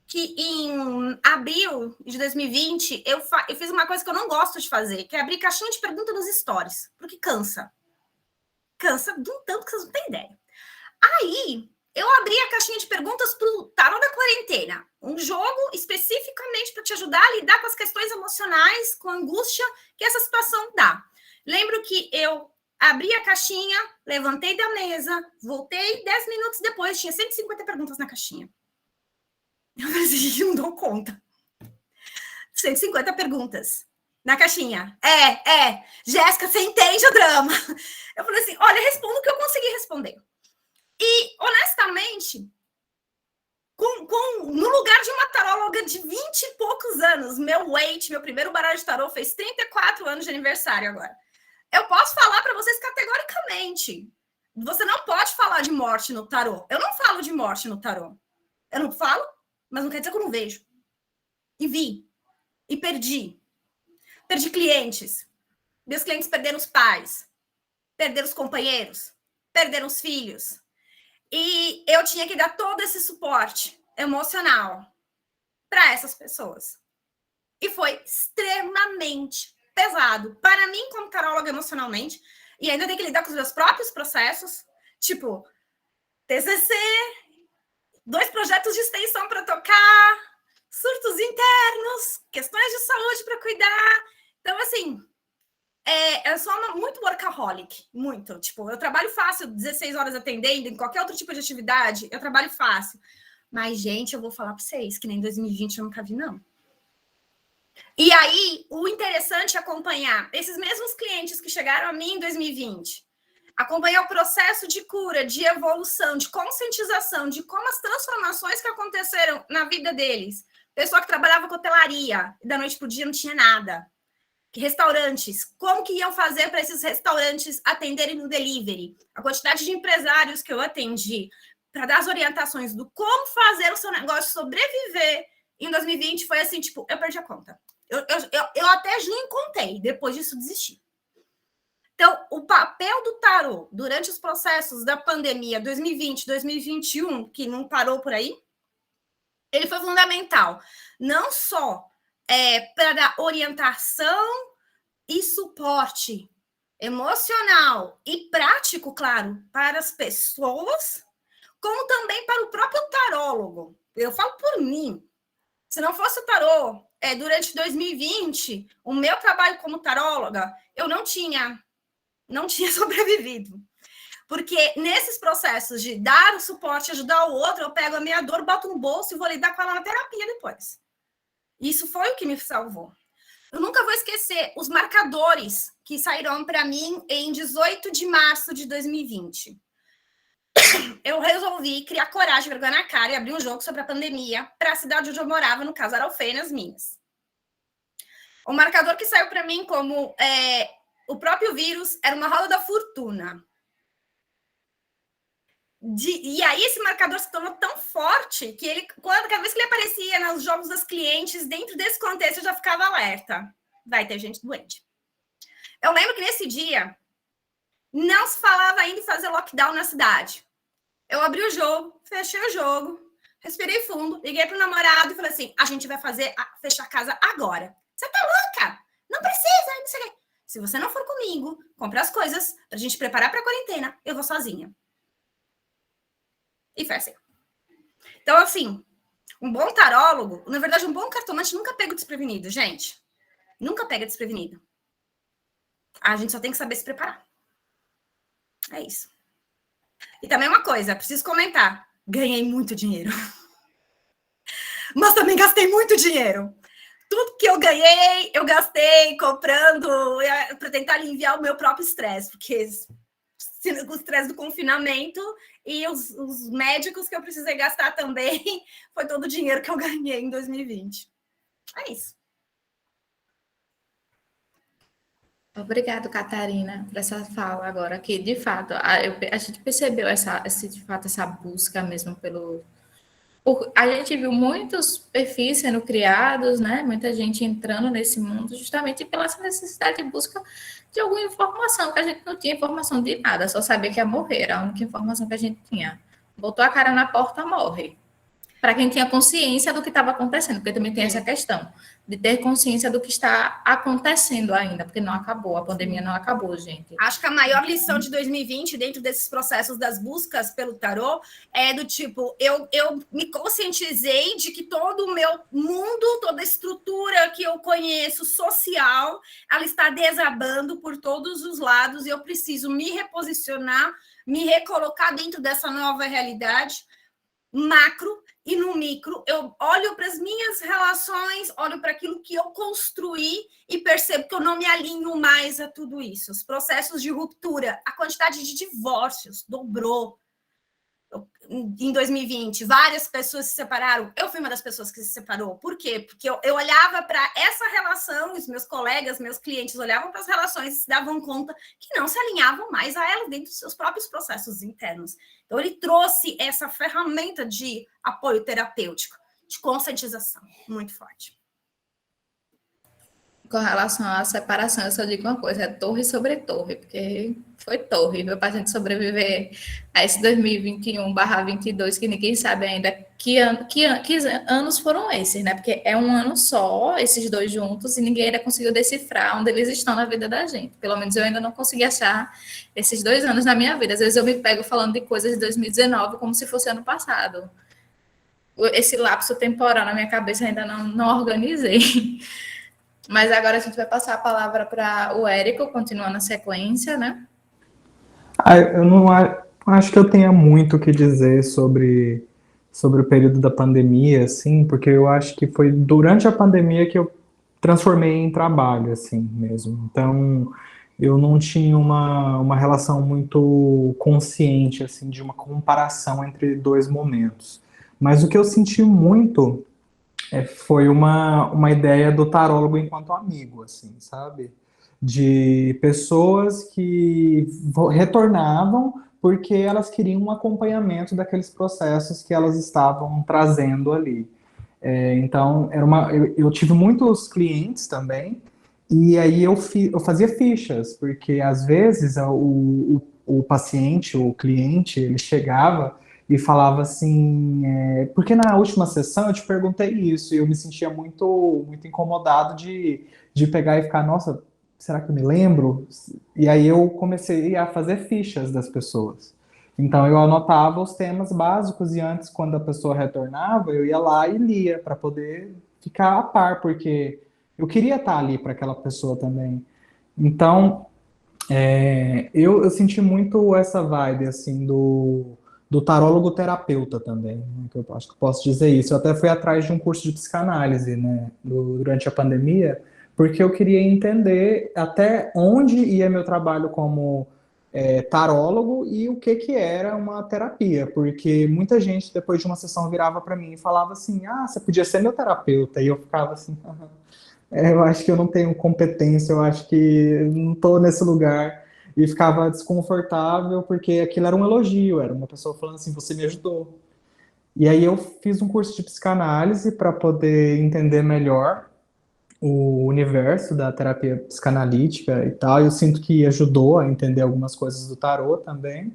S2: que em abril de 2020, eu fiz uma coisa que eu não gosto de fazer, que é abrir caixinha de pergunta nos stories, porque cansa. Cansa de um tanto que vocês não têm ideia. Aí, Eu abri a caixinha de perguntas para o Tarô da Quarentena, um jogo especificamente para te ajudar a lidar com as questões emocionais, com a angústia que essa situação dá. Lembro que eu abri a caixinha, levantei da mesa, voltei 10 minutos depois, tinha 150 perguntas na caixinha. Eu falei assim, não dou conta. 150 perguntas na caixinha. Jéssica, você entende o drama? Eu falei assim, olha, respondo o que eu consegui responder. E, honestamente, no lugar de uma taróloga de 20 e poucos anos, meu primeiro baralho de tarô fez 34 anos de aniversário agora. Eu posso falar para vocês categoricamente. Você não pode falar de morte no tarô. Eu não falo de morte no tarô. Eu não falo, mas não quer dizer que eu não vejo. E vi. E perdi. Perdi clientes. Meus clientes perderam os pais. Perderam os companheiros. Perderam os filhos. E eu tinha que dar todo esse suporte emocional para essas pessoas. E foi extremamente pesado para mim, como taróloga, emocionalmente. E ainda tem que lidar com os meus próprios processos. Tipo, TCC, 2 projetos de extensão para tocar, surtos internos, questões de saúde para cuidar. Então, assim, eu sou muito workaholic, muito. Tipo, eu trabalho fácil, 16 horas atendendo, em qualquer outro tipo de atividade, eu trabalho fácil. Mas, gente, eu vou falar para vocês que nem 2020 eu nunca vi, não. E aí, o interessante é acompanhar esses mesmos clientes que chegaram a mim em 2020, acompanhar o processo de cura, de evolução, de conscientização, de como as transformações que aconteceram na vida deles. Pessoa que trabalhava com hotelaria, da noite para o dia não tinha nada. Restaurantes, como que iam fazer para esses restaurantes atenderem no delivery? A quantidade de empresários que eu atendi para dar as orientações do como fazer o seu negócio sobreviver em 2020 foi assim, tipo, eu perdi a conta. Eu até junho contei, depois disso desisti. Então, o papel do tarô durante os processos da pandemia 2020, 2021, que não parou por aí, ele foi fundamental. Não só para dar orientação e suporte emocional e prático, claro, para as pessoas, como também para o próprio tarólogo. Eu falo por mim. Se não fosse o tarô, durante 2020, o meu trabalho como taróloga, eu não tinha sobrevivido. Porque nesses processos de dar o suporte, ajudar o outro, eu pego a minha dor, boto no bolso e vou lidar com ela na terapia depois. Isso foi o que me salvou. Eu nunca vou esquecer os marcadores que saíram para mim em 18 de março de 2020. Eu resolvi criar coragem, vergonha na cara e abrir um jogo sobre a pandemia para a cidade onde eu morava, no caso, era Alfenas, Minas. O marcador que saiu para mim como o próprio vírus era uma roda da fortuna. E aí esse marcador se tornou tão forte que cada vez que ele aparecia nos jogos das clientes, dentro desse contexto, eu já ficava alerta. Vai ter gente doente. Eu lembro que nesse dia não se falava ainda em fazer lockdown na cidade. Eu abri o jogo, fechei o jogo, respirei fundo, liguei para o namorado e falei assim, a gente vai fechar a casa agora. Você tá louca? Não precisa, não sei o quê. Se você não for comigo, compra as coisas para a gente preparar para a quarentena, eu vou sozinha. E foi assim. Então, assim, um bom tarólogo, na verdade, um bom cartomante nunca pega desprevenido, gente. Nunca pega desprevenido. A gente só tem que saber se preparar. É isso. E também uma coisa, preciso comentar. Ganhei muito dinheiro. Mas também gastei muito dinheiro. Tudo que eu ganhei, eu gastei comprando para tentar aliviar o meu próprio estresse. Porque o estresse do confinamento e os médicos que eu precisei gastar também foi todo o dinheiro que eu ganhei em 2020. É isso.
S1: Obrigada, Catarina, por essa fala agora, que de fato a gente percebeu essa busca mesmo a gente viu muitos perfis sendo criados, né? Muita gente entrando nesse mundo justamente pela necessidade de busca de alguma informação, que a gente não tinha informação de nada, só sabia que ia morrer, era a única informação que a gente tinha. Botou a cara na porta, morre. para quem tinha consciência do que estava acontecendo, porque também tem essa questão de ter consciência do que está acontecendo ainda, porque não acabou, a pandemia não acabou, gente.
S2: Acho que a maior lição de 2020, dentro desses processos das buscas pelo tarô, é do tipo, eu me conscientizei de que todo o meu mundo, toda a estrutura que eu conheço social, ela está desabando por todos os lados e eu preciso me reposicionar, me recolocar dentro dessa nova realidade macro. E no micro, eu olho para as minhas relações, olho para aquilo que eu construí e percebo que eu não me alinho mais a tudo isso. Os processos de ruptura, a quantidade de divórcios dobrou em 2020. Várias pessoas se separaram. Eu fui uma das pessoas que se separou. Por quê? Porque eu olhava para essa relação, os meus colegas, meus clientes olhavam para as relações e se davam conta que não se alinhavam mais a elas dentro dos seus próprios processos internos. Então, ele trouxe essa ferramenta de apoio terapêutico, de conscientização, muito forte.
S1: Com relação à separação, eu só digo uma coisa, é torre sobre torre, porque foi torre, viu, para a gente sobreviver a esse 2021/22, que ninguém sabe ainda que anos foram esses, né? Porque é um ano só, esses dois juntos, e ninguém ainda conseguiu decifrar onde eles estão na vida da gente. Pelo menos eu ainda não consegui achar esses 2 anos na minha vida. Às vezes eu me pego falando de coisas de 2019 como se fosse ano passado. Esse lapso temporal na minha cabeça ainda não organizei. Mas agora a gente vai passar a palavra para o Érico, continuando a sequência, né?
S3: Eu não acho que eu tenha muito o que dizer sobre o período da pandemia, assim, porque eu acho que foi durante a pandemia que eu transformei em trabalho, assim, mesmo. Então, eu não tinha uma relação muito consciente, assim, de uma comparação entre 2 momentos. Mas o que eu senti muito foi uma ideia do tarólogo enquanto amigo, assim, sabe? De pessoas que retornavam porque elas queriam um acompanhamento daqueles processos que elas estavam trazendo ali. Então, eu tive muitos clientes também, e aí eu fazia fichas, porque às vezes o paciente, o cliente, ele chegava e falava assim, porque na última sessão eu te perguntei isso, e eu me sentia muito incomodado de pegar e ficar, nossa, será que eu me lembro? E aí eu comecei a fazer fichas das pessoas. Então eu anotava os temas básicos e antes, quando a pessoa retornava, eu ia lá e lia para poder ficar a par, porque eu queria estar ali para aquela pessoa também. Então, eu senti muito essa vibe, assim, do tarólogo terapeuta também, né, que eu acho que eu posso dizer isso. Eu até fui atrás de um curso de psicanálise, né, durante a pandemia, porque eu queria entender até onde ia meu trabalho como tarólogo e o que era uma terapia, porque muita gente, depois de uma sessão, virava para mim e falava assim, você podia ser meu terapeuta, e eu ficava assim, eu acho que eu não tenho competência, eu acho que não estou nesse lugar. E ficava desconfortável, porque aquilo era um elogio, era uma pessoa falando assim, você me ajudou. E aí eu fiz um curso de psicanálise para poder entender melhor o universo da terapia psicanalítica e tal. Eu sinto que ajudou a entender algumas coisas do tarô também.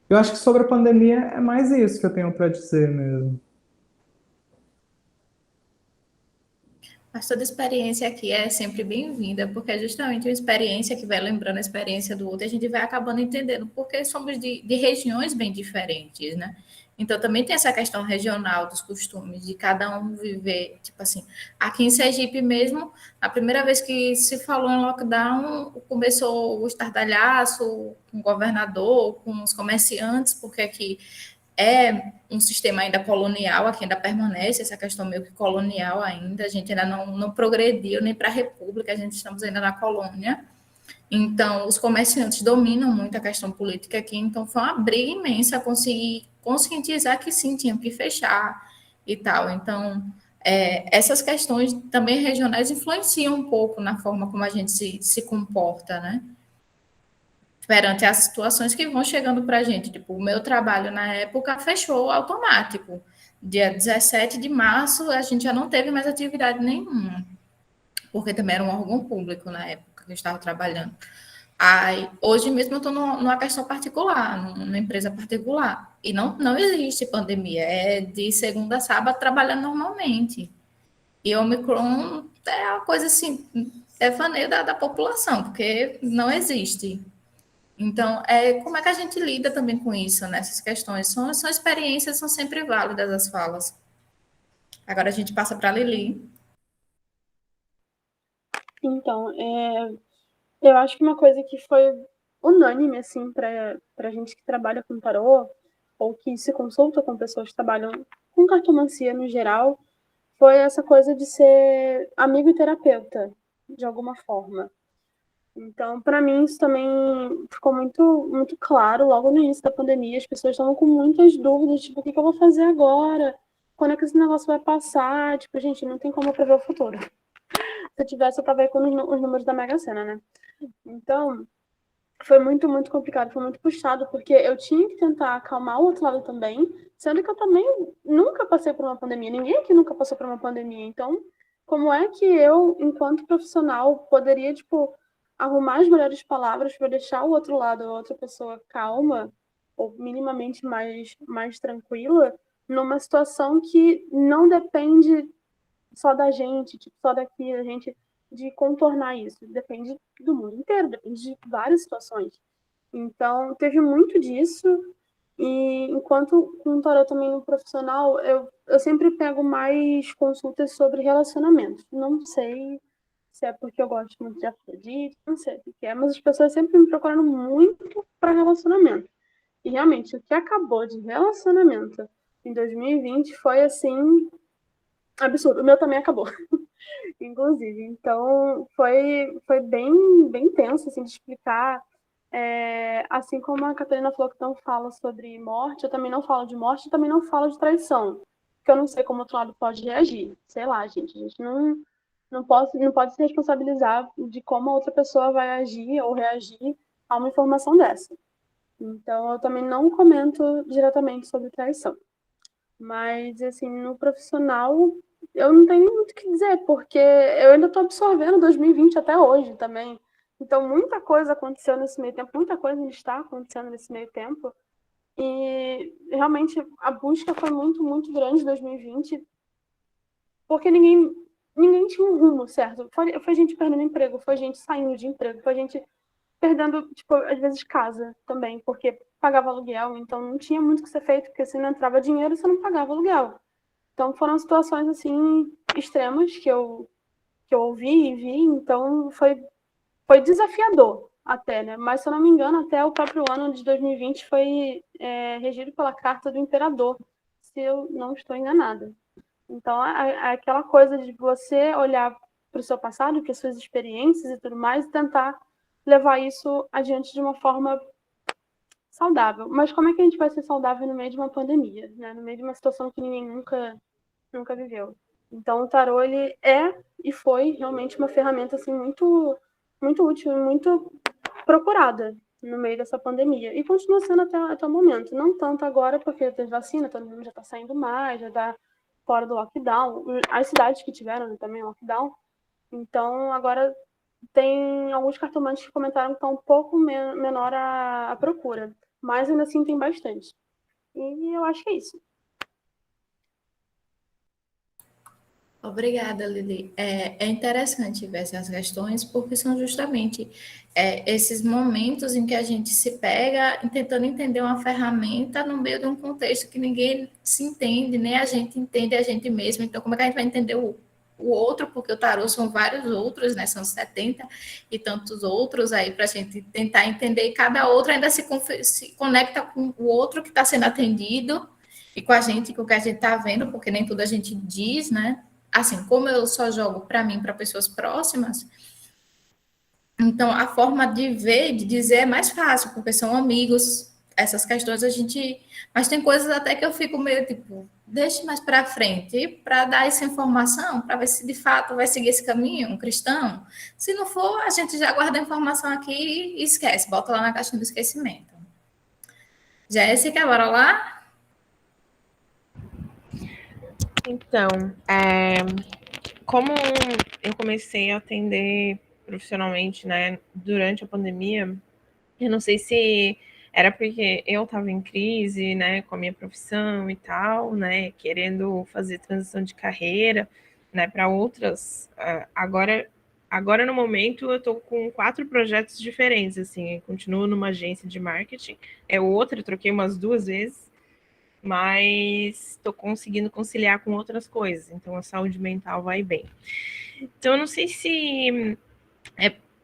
S3: Eu acho que sobre a pandemia é mais isso que eu tenho para dizer mesmo.
S1: Mas toda experiência aqui é sempre bem-vinda, porque é justamente uma experiência que vai lembrando a experiência do outro, e a gente vai acabando entendendo, porque somos de regiões bem diferentes, né? Então, também tem essa questão regional dos costumes, de cada um viver, tipo assim, aqui em Sergipe mesmo, a primeira vez que se falou em lockdown, começou o estardalhaço com o governador, com os comerciantes, porque aqui é um sistema ainda colonial, aqui ainda permanece essa questão meio que colonial ainda, a gente ainda não progrediu nem para a república, a gente estamos ainda na colônia, então os comerciantes dominam muito a questão política aqui, então foi uma briga imensa conseguir conscientizar que sim, tinha que fechar e tal, então essas questões também regionais influenciam um pouco na forma como a gente se comporta, né? Perante as situações que vão chegando para a gente. Tipo, o meu trabalho na época fechou automático. Dia 17 de março, a gente já não teve mais atividade nenhuma, porque também era um órgão público na época que eu estava trabalhando. Aí, hoje mesmo eu estou numa questão particular, numa empresa particular. E não existe pandemia, é de segunda a sábado trabalhando normalmente. E Omicron é a coisa assim, é vaneio da população, porque não existe. Então, como é que a gente lida também com isso, nessas questões? São experiências, são sempre válidas as falas. Agora a gente passa para a Lili.
S4: Então, eu acho que uma coisa que foi unânime, assim, para a gente que trabalha com tarô, ou que se consulta com pessoas que trabalham com cartomancia no geral, foi essa coisa de ser amigo e terapeuta, de alguma forma. Então, para mim, isso também ficou muito, muito claro logo no início da pandemia. As pessoas estavam com muitas dúvidas, tipo, o que eu vou fazer agora? Quando é que esse negócio vai passar? Tipo, gente, não tem como eu prever o futuro. Se eu tivesse, eu tava aí com os números da Mega Sena, né? Então, foi muito, muito complicado, foi muito puxado, porque eu tinha que tentar acalmar o outro lado também, sendo que eu também nunca passei por uma pandemia, ninguém aqui nunca passou por uma pandemia. Então, como é que eu, enquanto profissional, poderia, tipo, arrumar as melhores palavras para deixar o outro lado, a outra pessoa calma, ou minimamente mais tranquila, numa situação que não depende só da gente, tipo, só daqui, a gente de contornar isso. Depende do mundo inteiro, depende de várias situações. Então, teve muito disso. E enquanto com o tarot também no profissional, eu sempre pego mais consultas sobre relacionamentos. Não sei se é porque eu gosto muito de Afrodite, não sei o que é, mas as pessoas sempre me procurando muito para relacionamento. E realmente, o que acabou de relacionamento em 2020 foi assim absurdo. O meu também acabou, inclusive. Então, foi bem tenso, assim, de explicar. Assim como a Catarina falou que não fala sobre morte, eu também não falo de morte e também não falo de traição. Porque eu não sei como o outro lado pode reagir. Sei lá, gente. A gente não pode se responsabilizar de como a outra pessoa vai agir ou reagir a uma informação dessa. Então, eu também não comento diretamente sobre traição. Mas, assim, no profissional, eu não tenho muito o que dizer, porque eu ainda estou absorvendo 2020 até hoje também. Então, muita coisa aconteceu nesse meio tempo, muita coisa está acontecendo nesse meio tempo. E, realmente, a busca foi muito, muito grande em 2020, porque ninguém tinha um rumo certo. Foi gente perdendo emprego, foi gente saindo de emprego, foi gente perdendo, tipo, às vezes casa também, porque pagava aluguel, então não tinha muito o que ser feito, porque se não entrava dinheiro, você não pagava aluguel. Então foram situações assim extremas que eu ouvi e vi, então foi desafiador até, né? Mas se eu não me engano, até o próprio ano de 2020 foi regido pela Carta do Imperador, se eu não estou enganada. Então aquela coisa de você olhar para o seu passado, para as suas experiências e tudo mais, e tentar levar isso adiante de uma forma saudável. Mas como é que a gente vai ser saudável no meio de uma pandemia, né? No meio de uma situação que ninguém nunca viveu? Então, o tarô, ele é e foi realmente uma ferramenta, assim, muito, muito útil e muito procurada no meio dessa pandemia. E continua sendo até o momento. Não tanto agora, porque tem vacina, todo mundo já está saindo mais, já está fora do lockdown. As cidades que tiveram, né, também lockdown. Então, agora tem alguns cartomantes que comentaram que está um pouco menor a procura. Mas ainda assim tem bastante. E eu acho que é isso.
S1: Obrigada, Lili. É interessante ver essas questões, porque são justamente esses momentos em que a gente se pega tentando entender uma ferramenta no meio de um contexto que ninguém se entende, nem a gente entende a gente mesmo. Então, como é que a gente vai entender o outro? Porque o tarô são vários outros, né? São 70 e tantos outros aí para a gente tentar entender, e cada outro ainda se conecta com o outro que está sendo atendido e com a gente, com o que a gente está vendo, porque nem tudo a gente diz, né? Assim, como eu só jogo para mim, para pessoas próximas, então a forma de ver, de dizer é mais fácil, porque são amigos, essas questões a gente. Mas tem coisas até que eu fico meio tipo, deixe mais para frente, para dar essa informação, para ver se de fato vai seguir esse caminho, um cristão. Se não for, a gente já guarda a informação aqui e esquece, bota lá na caixinha do esquecimento. Jéssica, bora lá?
S5: Então, como eu comecei a atender profissionalmente, né, durante a pandemia, eu não sei se era porque eu estava em crise, né, com a minha profissão e tal, né, querendo fazer transição de carreira, né, para outras. Agora, no momento, eu estou com 4 projetos diferentes, assim, eu continuo numa agência de marketing, outra, eu troquei umas 2 vezes, mas estou conseguindo conciliar com outras coisas, então a saúde mental vai bem. Então, eu não sei se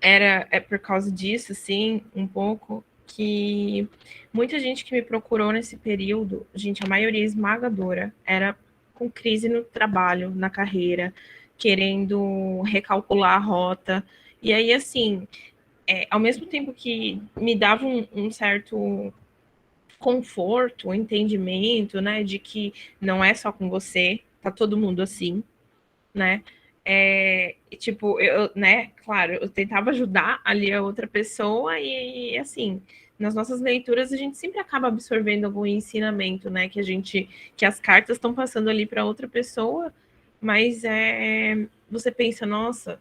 S5: é por causa disso, assim, um pouco, que muita gente que me procurou nesse período, gente, a maioria esmagadora, era com crise no trabalho, na carreira, querendo recalcular a rota. E aí, assim, ao mesmo tempo que me dava um certo conforto, um entendimento, né, de que não é só com você, tá todo mundo assim, né? Tipo, né, claro, eu tentava ajudar ali a outra pessoa e assim, nas nossas leituras a gente sempre acaba absorvendo algum ensinamento, né, que as cartas estão passando ali para outra pessoa, mas você pensa, nossa,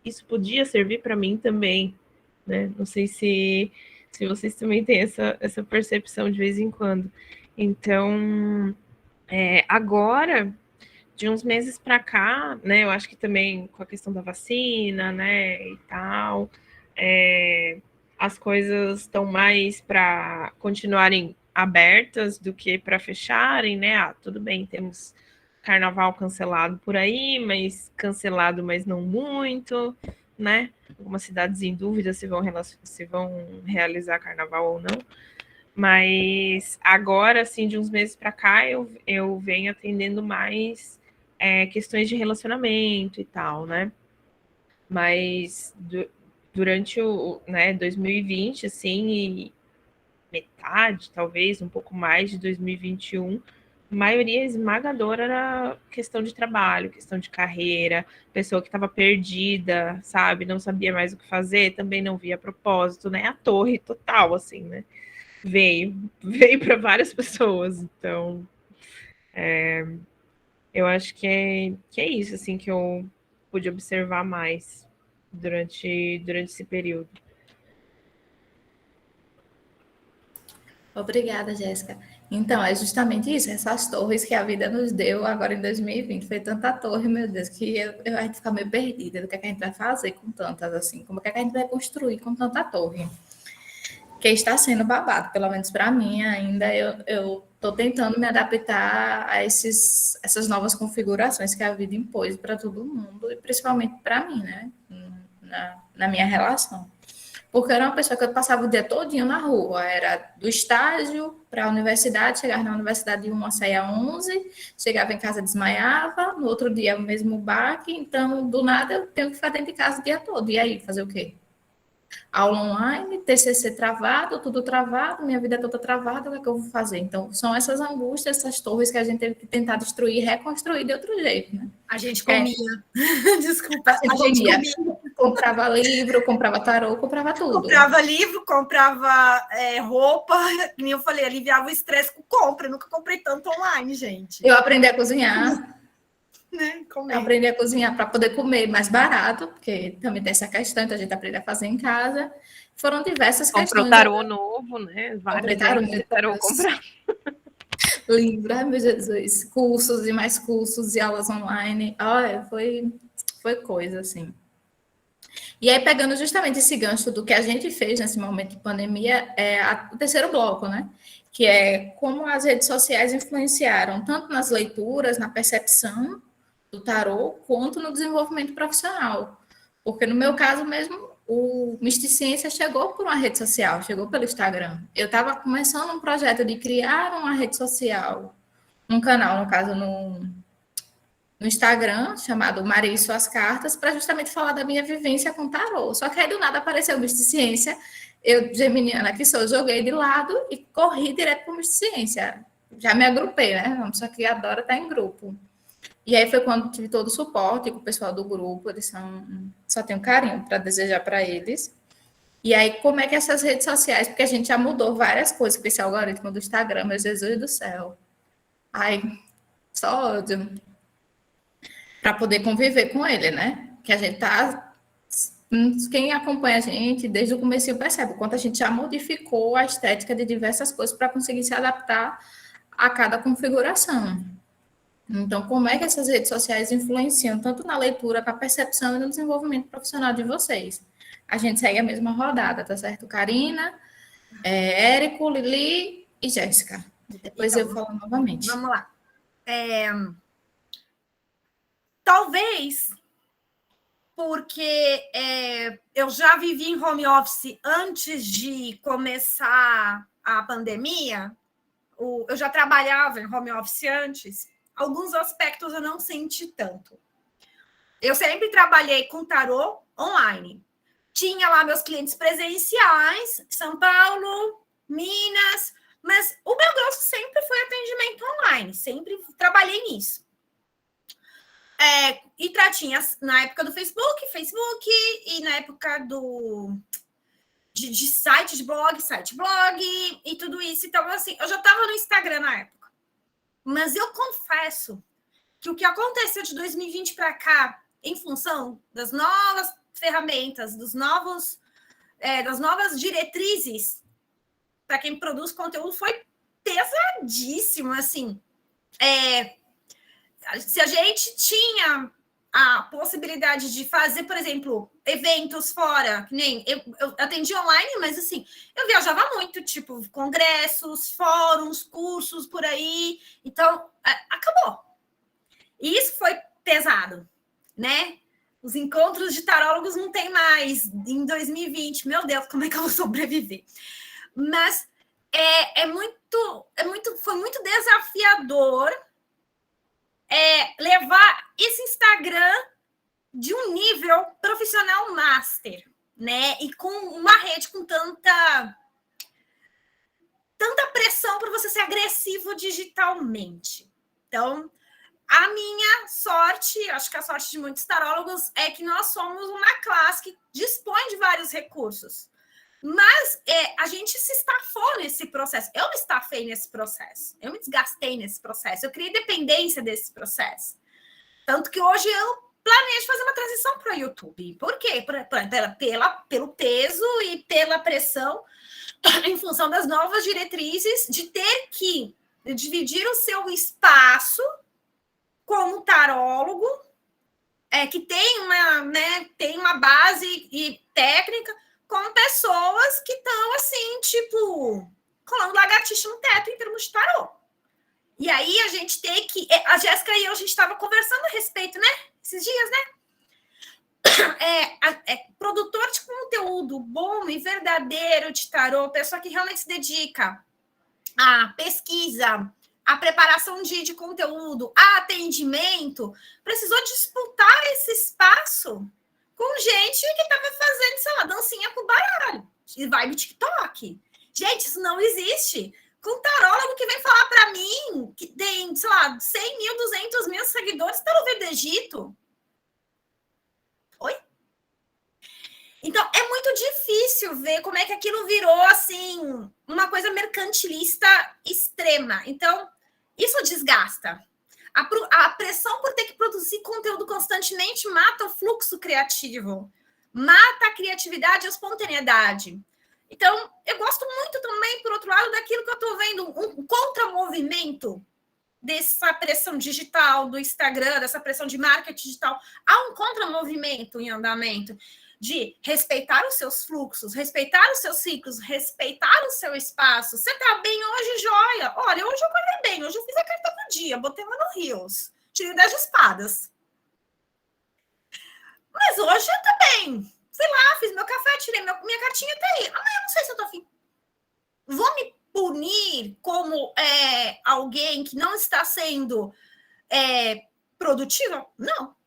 S5: isso podia servir para mim também, né? Não sei se vocês também têm essa percepção de vez em quando. Então, agora de uns meses para cá, né, eu acho que também com a questão da vacina, né, e tal, as coisas estão mais para continuarem abertas do que para fecharem, né? Tudo bem, temos carnaval cancelado por aí, mas cancelado, mas não muito, né? Algumas cidades em dúvida se vão realizar carnaval ou não. Mas agora, assim, de uns meses para cá, eu venho atendendo mais questões de relacionamento e tal, né? Mas durante o 2020, assim, e metade, talvez, um pouco mais de 2021, a maioria esmagadora era questão de trabalho, questão de carreira, pessoa que estava perdida, sabe? Não sabia mais o que fazer, também não via propósito, né? A torre total, assim, né? Veio para várias pessoas, então eu acho que é isso, assim, que eu pude observar mais durante esse período.
S1: Obrigada, Jéssica. Então, é justamente isso, essas torres que a vida nos deu agora em 2020. Foi tanta torre, meu Deus, que a gente fica meio perdida do que a gente vai fazer com tantas, assim, como é que a gente vai construir com tanta torre. Que está sendo babado, pelo menos para mim ainda, eu estou tentando me adaptar a essas novas configurações que a vida impôs para todo mundo, e principalmente para mim, né, na minha relação. Porque eu era uma pessoa que eu passava o dia todinho na rua, era do estágio para a universidade, chegava na universidade de 1 saía 11, chegava em casa desmaiava, no outro dia o mesmo baque, então do nada eu tenho que ficar dentro de casa o dia todo, e aí, fazer o quê? Aula online, TCC travado, tudo travado, minha vida toda travada, o que é que eu vou fazer? Então, são essas angústias, essas torres que a gente teve que tentar destruir e reconstruir de outro jeito, né?
S2: A gente comia. Desculpa,
S1: a gente comia. Comprava livro, comprava tarô, comprava tudo.
S2: Comprava livro, comprava roupa, e eu falei, aliviava o estresse com compra. Eu nunca comprei tanto online, gente.
S1: Eu aprendi a cozinhar.
S2: Né?
S1: Aprendi a cozinhar para poder comer mais barato, porque também tem essa questão, então a gente aprende a fazer em casa. Foram diversas questões.
S5: Comprou tarô novo, né? Vários tarô comprar.
S1: Livro, ai meu Jesus, cursos e mais cursos e aulas online. Olha, foi coisa assim. E aí, pegando justamente esse gancho do que a gente fez nesse momento de pandemia, o terceiro bloco, né? Que é como as redes sociais influenciaram tanto nas leituras, na percepção do tarô, quanto no desenvolvimento profissional. Porque no meu caso mesmo, o Misticência chegou por uma rede social, chegou pelo Instagram. Eu estava começando um projeto de criar uma rede social, um canal, no caso, no Instagram, chamado Maria e Suas Cartas, para justamente falar da minha vivência com tarô. Só que aí do nada apareceu o Misticência, eu, geminiana que sou, joguei de lado e corri direto para o Misticência. Já me agrupei, né? Uma pessoa que adora estar em grupo. E aí foi quando tive todo o suporte com o pessoal do grupo, eles só tenho carinho para desejar para eles. E aí, como é que essas redes sociais, porque a gente já mudou várias coisas com esse algoritmo do Instagram, meu Jesus do céu. Ai, só ódio. Para poder conviver com ele, né? Que a gente tá Quem acompanha a gente desde o começo percebe o quanto a gente já modificou a estética de diversas coisas para conseguir se adaptar a cada configuração. Então, como é que essas redes sociais influenciam tanto na leitura, na percepção e no desenvolvimento profissional de vocês? A gente segue a mesma rodada, tá certo? Karina, Érico, Lili e Jéssica. Depois
S2: Então,
S1: eu falo novamente.
S2: Vamos lá. Talvez porque eu já vivi em home office antes de começar a pandemia, eu já trabalhava em home office antes, alguns aspectos eu não senti tanto. Eu sempre trabalhei com tarô online. Tinha lá meus clientes presenciais, São Paulo, Minas, mas o meu grosso sempre foi atendimento online, sempre trabalhei nisso. E tinha na época do Facebook, e na época de site blog, e tudo isso. Então, assim, eu já estava no Instagram na época. Mas eu confesso que o que aconteceu de 2020 para cá, em função das novas ferramentas, das novas diretrizes para quem produz conteúdo, foi pesadíssimo, assim. Se a gente tinha a possibilidade de fazer, por exemplo, eventos fora, que nem eu atendi online, mas assim, eu viajava muito, tipo, congressos, fóruns, cursos por aí, então acabou. E isso foi pesado, né? Os encontros de tarólogos não tem mais em 2020, meu Deus, como é que eu vou sobreviver? Mas foi muito desafiador levar esse Instagram de um nível profissional master, né? E com uma rede com tanta pressão para você ser agressivo digitalmente. Então, a minha sorte, acho que a sorte de muitos tarólogos, é que nós somos uma classe que dispõe de vários recursos. Mas a gente se estafou nesse processo. Eu me estafei nesse processo. Eu me desgastei nesse processo. Eu criei dependência desse processo. Tanto que hoje eu planejo fazer uma transição para o YouTube. Por quê? Pelo peso e pela pressão, em função das novas diretrizes, de ter que dividir o seu espaço como tarólogo, que tem uma base e técnica, com pessoas que estão, assim, tipo, colando lagartixa no teto em termos de tarô. E aí a gente tem que... A Jéssica e eu, a gente estava conversando a respeito, né? Esses dias, né? Produtor de conteúdo bom e verdadeiro de tarô, pessoa que realmente se dedica à pesquisa, à preparação de conteúdo, a atendimento, precisou disputar esse espaço com gente que estava fazendo, sei lá, dancinha com baralho, e vibe TikTok. Gente, isso não existe. Com tarólogo que vem falar para mim que tem, sei lá, 100 mil, 200 mil seguidores, tarô ver do Egito. Oi? Então, é muito difícil ver como é que aquilo virou, assim, uma coisa mercantilista extrema. Então, isso desgasta. A pressão por ter que produzir conteúdo constantemente mata o fluxo criativo, mata a criatividade e a espontaneidade. Então, eu gosto muito também, por outro lado, daquilo que eu estou vendo, um contramovimento dessa pressão digital do Instagram, dessa pressão de marketing digital. Há um contramovimento em andamento de respeitar os seus fluxos, respeitar os seus ciclos, respeitar o seu espaço. Você tá bem hoje, joia? Olha, hoje eu acordei bem, hoje eu fiz a carta do dia, botei uma no Rios, tirei 10 de espadas. Mas hoje eu tô bem. Fui lá, fiz meu café, tirei minha cartinha, tá aí. Amanhã eu não sei se eu tô afim. Vou me punir como alguém que não está sendo produtiva? Não.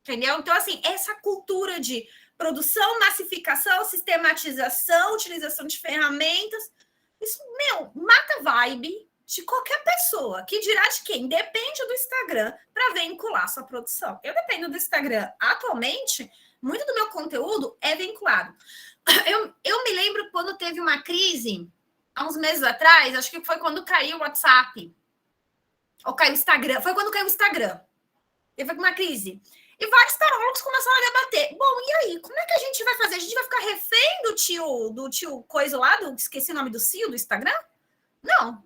S2: Entendeu? Então, assim, essa cultura de produção, massificação, sistematização, utilização de ferramentas, isso, mata a vibe de qualquer pessoa, que dirá de quem depende do Instagram para vincular sua produção. Eu dependo do Instagram. Atualmente, muito do meu conteúdo é vinculado. Eu me lembro quando teve uma crise, há uns meses atrás, acho que foi quando caiu o WhatsApp, ou caiu o Instagram, foi quando caiu o Instagram. Teve uma crise. E vários tarólogos começaram a debater. Bom, e aí? Como é que a gente vai fazer? A gente vai ficar refém do tio coisa lá, esqueci o nome do CEO do Instagram? Não.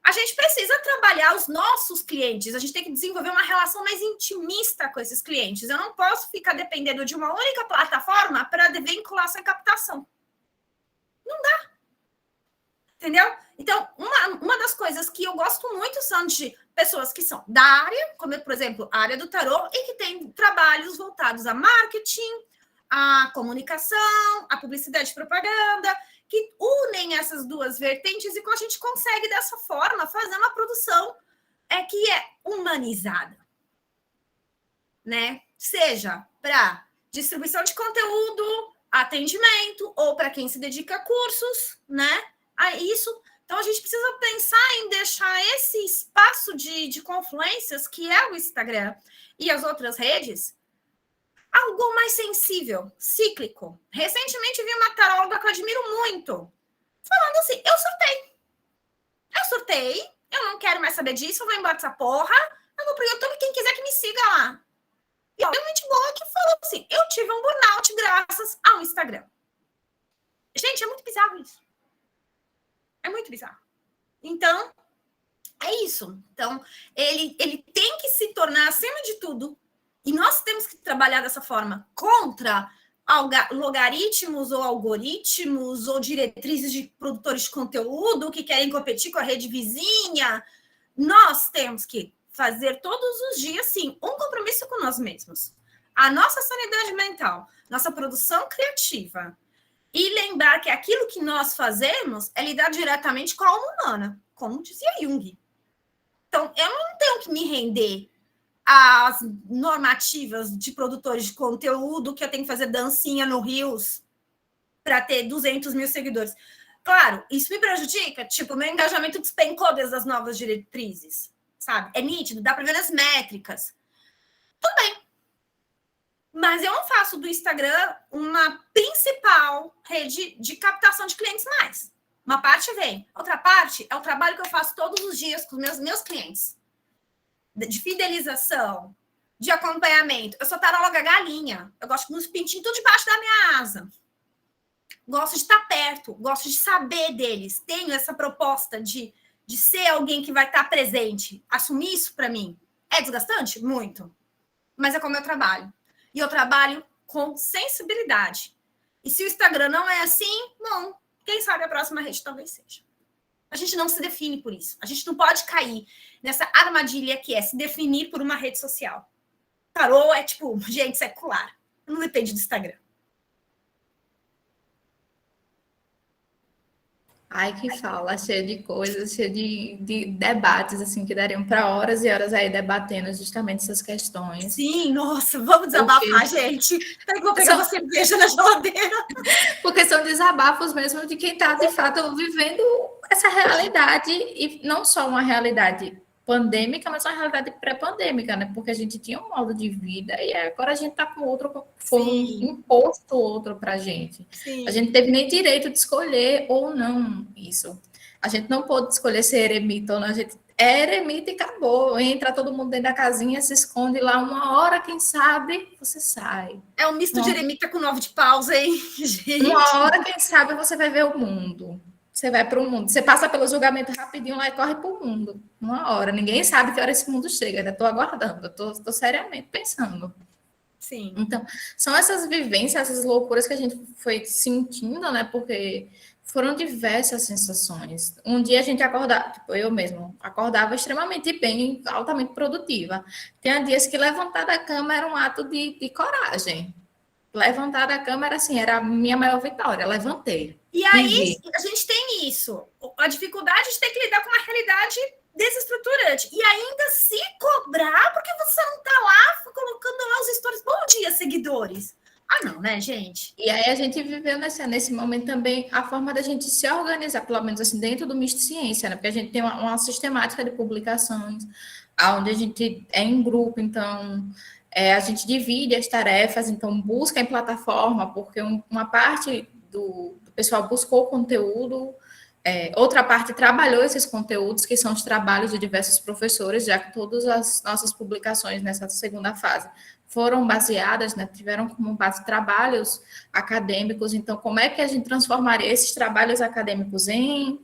S2: A gente precisa trabalhar os nossos clientes. A gente tem que desenvolver uma relação mais intimista com esses clientes. Eu não posso ficar dependendo de uma única plataforma para vinculação e captação. Não dá. Entendeu? Então, uma das coisas que eu gosto muito são de pessoas que são da área, como, por exemplo, a área do tarô, e que tem trabalhos voltados a marketing, a comunicação, a publicidade e propaganda, que unem essas duas vertentes e que a gente consegue, dessa forma, fazer uma produção que é humanizada. Né? Seja para distribuição de conteúdo, atendimento, ou para quem se dedica a cursos, né? A isso. Então, a gente precisa pensar em deixar esse espaço de confluências, que é o Instagram e as outras redes, algo mais sensível, cíclico. Recentemente, vi uma taróloga que eu admiro muito, falando assim, eu surtei, eu não quero mais saber disso, eu vou embora dessa porra, eu vou pro YouTube, quem quiser que me siga lá. E realmente boa que falou assim, eu tive um burnout graças ao Instagram. Gente, é muito bizarro isso. É muito bizarro. Então, é isso. Então, ele tem que se tornar, acima de tudo, e nós temos que trabalhar dessa forma, contra logaritmos ou algoritmos ou diretrizes de produtores de conteúdo que querem competir com a rede vizinha. Nós temos que fazer todos os dias, sim, um compromisso com nós mesmos. A nossa sanidade mental, nossa produção criativa, e lembrar que aquilo que nós fazemos é lidar diretamente com a alma humana, como dizia Jung. Então, eu não tenho que me render às normativas de produtores de conteúdo, que eu tenho que fazer dancinha no Reels para ter 200 mil seguidores. Claro, isso me prejudica. Tipo, meu engajamento despencou desde as novas diretrizes, sabe? É nítido, dá para ver nas métricas. Tudo bem. Mas eu não faço do Instagram uma principal rede de captação de clientes mais. Uma parte vem. Outra parte é o trabalho que eu faço todos os dias com os meus clientes. De fidelização, de acompanhamento. Eu sou taróloga galinha. Eu gosto de uns pintinhos tudo debaixo da minha asa. Gosto de estar perto. Gosto de saber deles. Tenho essa proposta de ser alguém que vai estar presente. Assumir isso para mim. É desgastante? Muito. Mas é como eu trabalho. E eu trabalho com sensibilidade. E se o Instagram não é assim, não. Quem sabe a próxima rede talvez seja. A gente não se define por isso. A gente não pode cair nessa armadilha que é se definir por uma rede social. Tarô é tipo, gente, secular. Não depende do Instagram.
S1: Ai, que fala, cheio de coisas, cheio de debates, assim, que dariam para horas e horas aí debatendo justamente essas questões.
S2: Sim, nossa, vamos desabafar, gente. Peraí que eu vou pegar uma cerveja na geladeira.
S1: Porque são desabafos mesmo de quem está, de fato, vivendo essa realidade, e não só uma realidade pandêmica, mas uma realidade pré-pandêmica, né? Porque a gente tinha um modo de vida e agora a gente está com outro, foi imposto outro para a gente.
S2: Sim.
S1: A gente teve nem direito de escolher ou não isso. A gente não pôde escolher ser eremita ou não, a gente é eremita e acabou. Entra todo mundo dentro da casinha, se esconde lá uma hora, quem sabe, você sai.
S2: É um misto de eremita com 9 de pausa, hein, gente?
S1: Uma hora, quem sabe, você vai ver o mundo. Você vai para o mundo. Você passa pelo julgamento rapidinho lá e corre para o mundo. Uma hora. Ninguém sabe que hora esse mundo chega. Ainda estou aguardando. Estou seriamente pensando.
S2: Sim.
S1: Então, são essas vivências, essas loucuras que a gente foi sentindo, né? Porque foram diversas sensações. Um dia a gente acordava, tipo, eu mesmo, acordava extremamente bem, altamente produtiva. Tinha dias que levantar da cama era um ato de coragem. Levantar da cama era assim, era a minha maior vitória. Levantei.
S2: E aí, a gente tem isso. A dificuldade de ter que lidar com uma realidade desestruturante. E ainda se cobrar porque você não está lá colocando lá os stories. Bom dia, seguidores. Ah, não, né, gente?
S1: E aí a gente viveu nesse momento também a forma da gente se organizar, pelo menos assim, dentro do Misto Ciência, né? Porque a gente tem uma sistemática de publicações, onde a gente é em grupo, então a gente divide as tarefas, então busca em plataforma, porque uma parte do pessoal buscou conteúdo outra parte trabalhou esses conteúdos, que são os trabalhos de diversos professores, já que todas as nossas publicações nessa segunda fase foram baseadas, né, tiveram como base trabalhos acadêmicos. Então, como é que a gente transformaria esses trabalhos acadêmicos em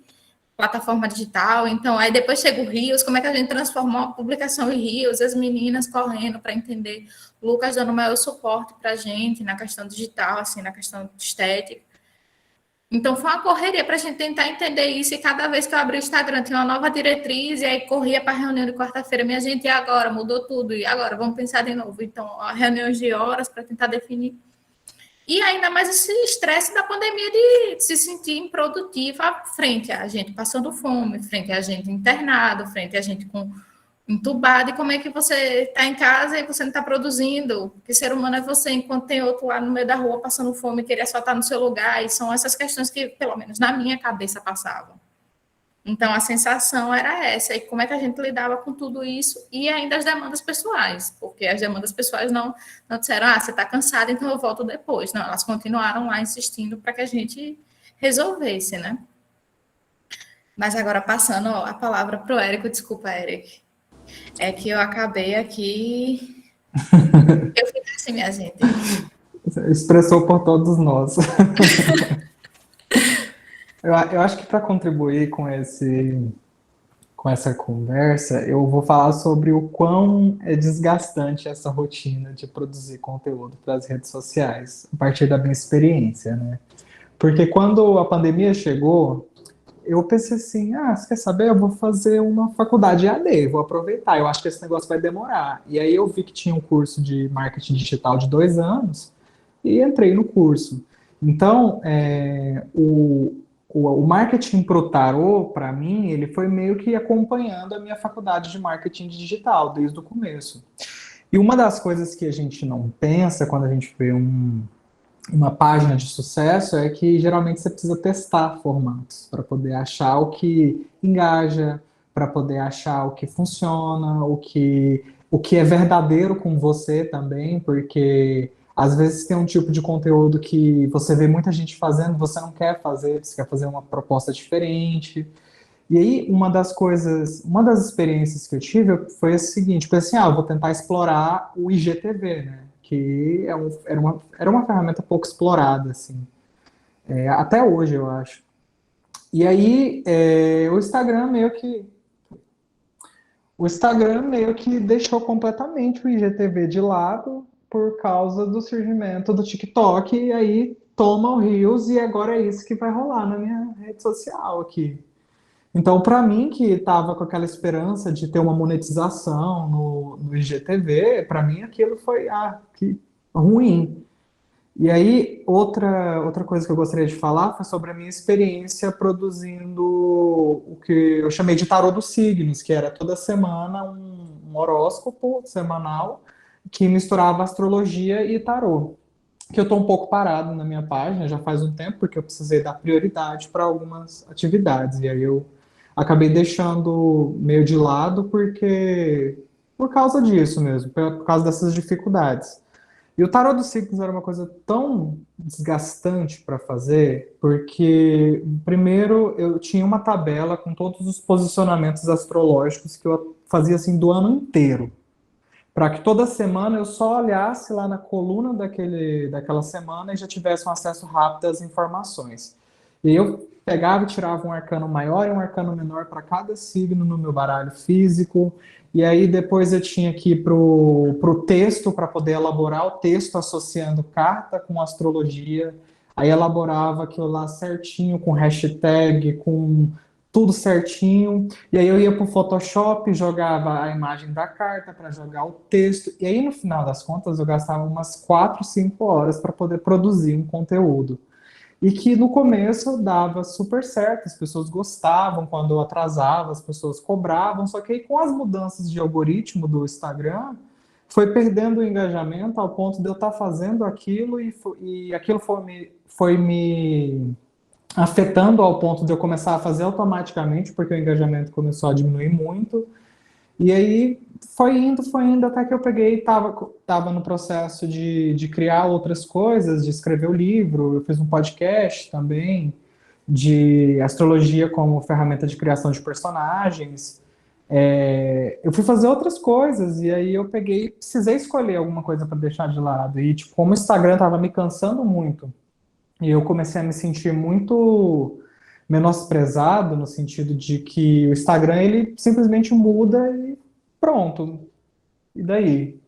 S1: plataforma digital? Então, aí depois chega o Rios, como é que a gente transformou a publicação em Rios, as meninas correndo para entender, o Lucas dando maior suporte para a gente na questão digital, assim, na questão estética. Então, foi uma correria para a gente tentar entender isso, e cada vez que eu abri o Instagram tinha uma nova diretriz, e aí corria para a reunião de quarta-feira, minha gente, e agora? Mudou tudo, e agora? Vamos pensar de novo. Então, reuniões de horas para tentar definir. E ainda mais esse estresse da pandemia de se sentir improdutiva frente a gente passando fome, frente a gente internado, frente a gente entubado. E como é que você está em casa e você não está produzindo? Que ser humano é você, enquanto tem outro lá no meio da rua passando fome e queria só estar no seu lugar. E são essas questões que, pelo menos na minha cabeça, passavam. Então, a sensação era essa. E como é que a gente lidava com tudo isso? E ainda as demandas pessoais, porque as demandas pessoais não disseram, você está cansada, então eu volto depois. Não, elas continuaram lá insistindo para que a gente resolvesse, né? Mas agora, passando a palavra para o Érico, desculpa, Érico, é que eu acabei aqui... Eu fiquei assim, minha gente.
S3: Expressou por todos nós. Eu acho que para contribuir com essa conversa, eu vou falar sobre o quão é desgastante essa rotina de produzir conteúdo para as redes sociais, a partir da minha experiência, né? Porque quando a pandemia chegou, eu pensei assim, você quer saber? Eu vou fazer uma faculdade EAD, vou aproveitar, eu acho que esse negócio vai demorar. E aí eu vi que tinha um curso de marketing digital de 2 anos e entrei no curso. Então, o marketing pro tarô, para mim, ele foi meio que acompanhando a minha faculdade de marketing digital desde o começo. E uma das coisas que a gente não pensa quando a gente vê uma página de sucesso é que geralmente você precisa testar formatos para poder achar o que engaja, para poder achar o que funciona, o que é verdadeiro com você também, porque às vezes tem um tipo de conteúdo que você vê muita gente fazendo, você não quer fazer, você quer fazer uma proposta diferente. E aí, uma das experiências que eu tive foi a seguinte, eu pensei assim, eu vou tentar explorar o IGTV, né? Que era uma ferramenta pouco explorada, assim. Até hoje, eu acho. E aí, o Instagram meio que deixou completamente o IGTV de lado por causa do surgimento do TikTok, e aí toma o Reels, e agora é isso que vai rolar na minha rede social aqui. Então, para mim, que estava com aquela esperança de ter uma monetização no IGTV, para mim aquilo foi que ruim. E aí, outra coisa que eu gostaria de falar foi sobre a minha experiência produzindo o que eu chamei de tarô dos signos, que era toda semana um horóscopo semanal que misturava astrologia e tarô. Que eu estou um pouco parado na minha página, já faz um tempo, porque eu precisei dar prioridade para algumas atividades. E aí eu acabei deixando meio de lado por causa disso mesmo, por causa dessas dificuldades. E o tarô dos signos era uma coisa tão desgastante para fazer, porque, primeiro, eu tinha uma tabela com todos os posicionamentos astrológicos que eu fazia assim do ano inteiro, para que toda semana eu só olhasse lá na coluna daquela semana e já tivesse um acesso rápido às informações. E eu pegava e tirava um arcano maior e um arcano menor para cada signo no meu baralho físico. E aí depois eu tinha que ir pro texto para poder elaborar o texto associando carta com astrologia. Aí elaborava aquilo lá certinho, com hashtag, com tudo certinho. E aí eu ia pro Photoshop, jogava a imagem da carta para jogar o texto. E aí no final das contas eu gastava umas 4, 5 horas para poder produzir um conteúdo. E que no começo dava super certo, as pessoas gostavam quando eu atrasava, as pessoas cobravam, só que aí com as mudanças de algoritmo do Instagram, foi perdendo o engajamento ao ponto de eu estar fazendo aquilo e aquilo foi me afetando ao ponto de eu começar a fazer automaticamente, porque o engajamento começou a diminuir muito. E aí foi indo, até que eu peguei e estava no processo de criar outras coisas, de escrever o livro, eu fiz um podcast também. de astrologia como ferramenta de criação de personagens. Eu fui fazer outras coisas e aí eu peguei, precisei escolher alguma coisa para deixar de lado. E tipo, como o Instagram estava me cansando muito e eu comecei a me sentir muito menosprezado no sentido de que o Instagram ele simplesmente muda e pronto. E daí?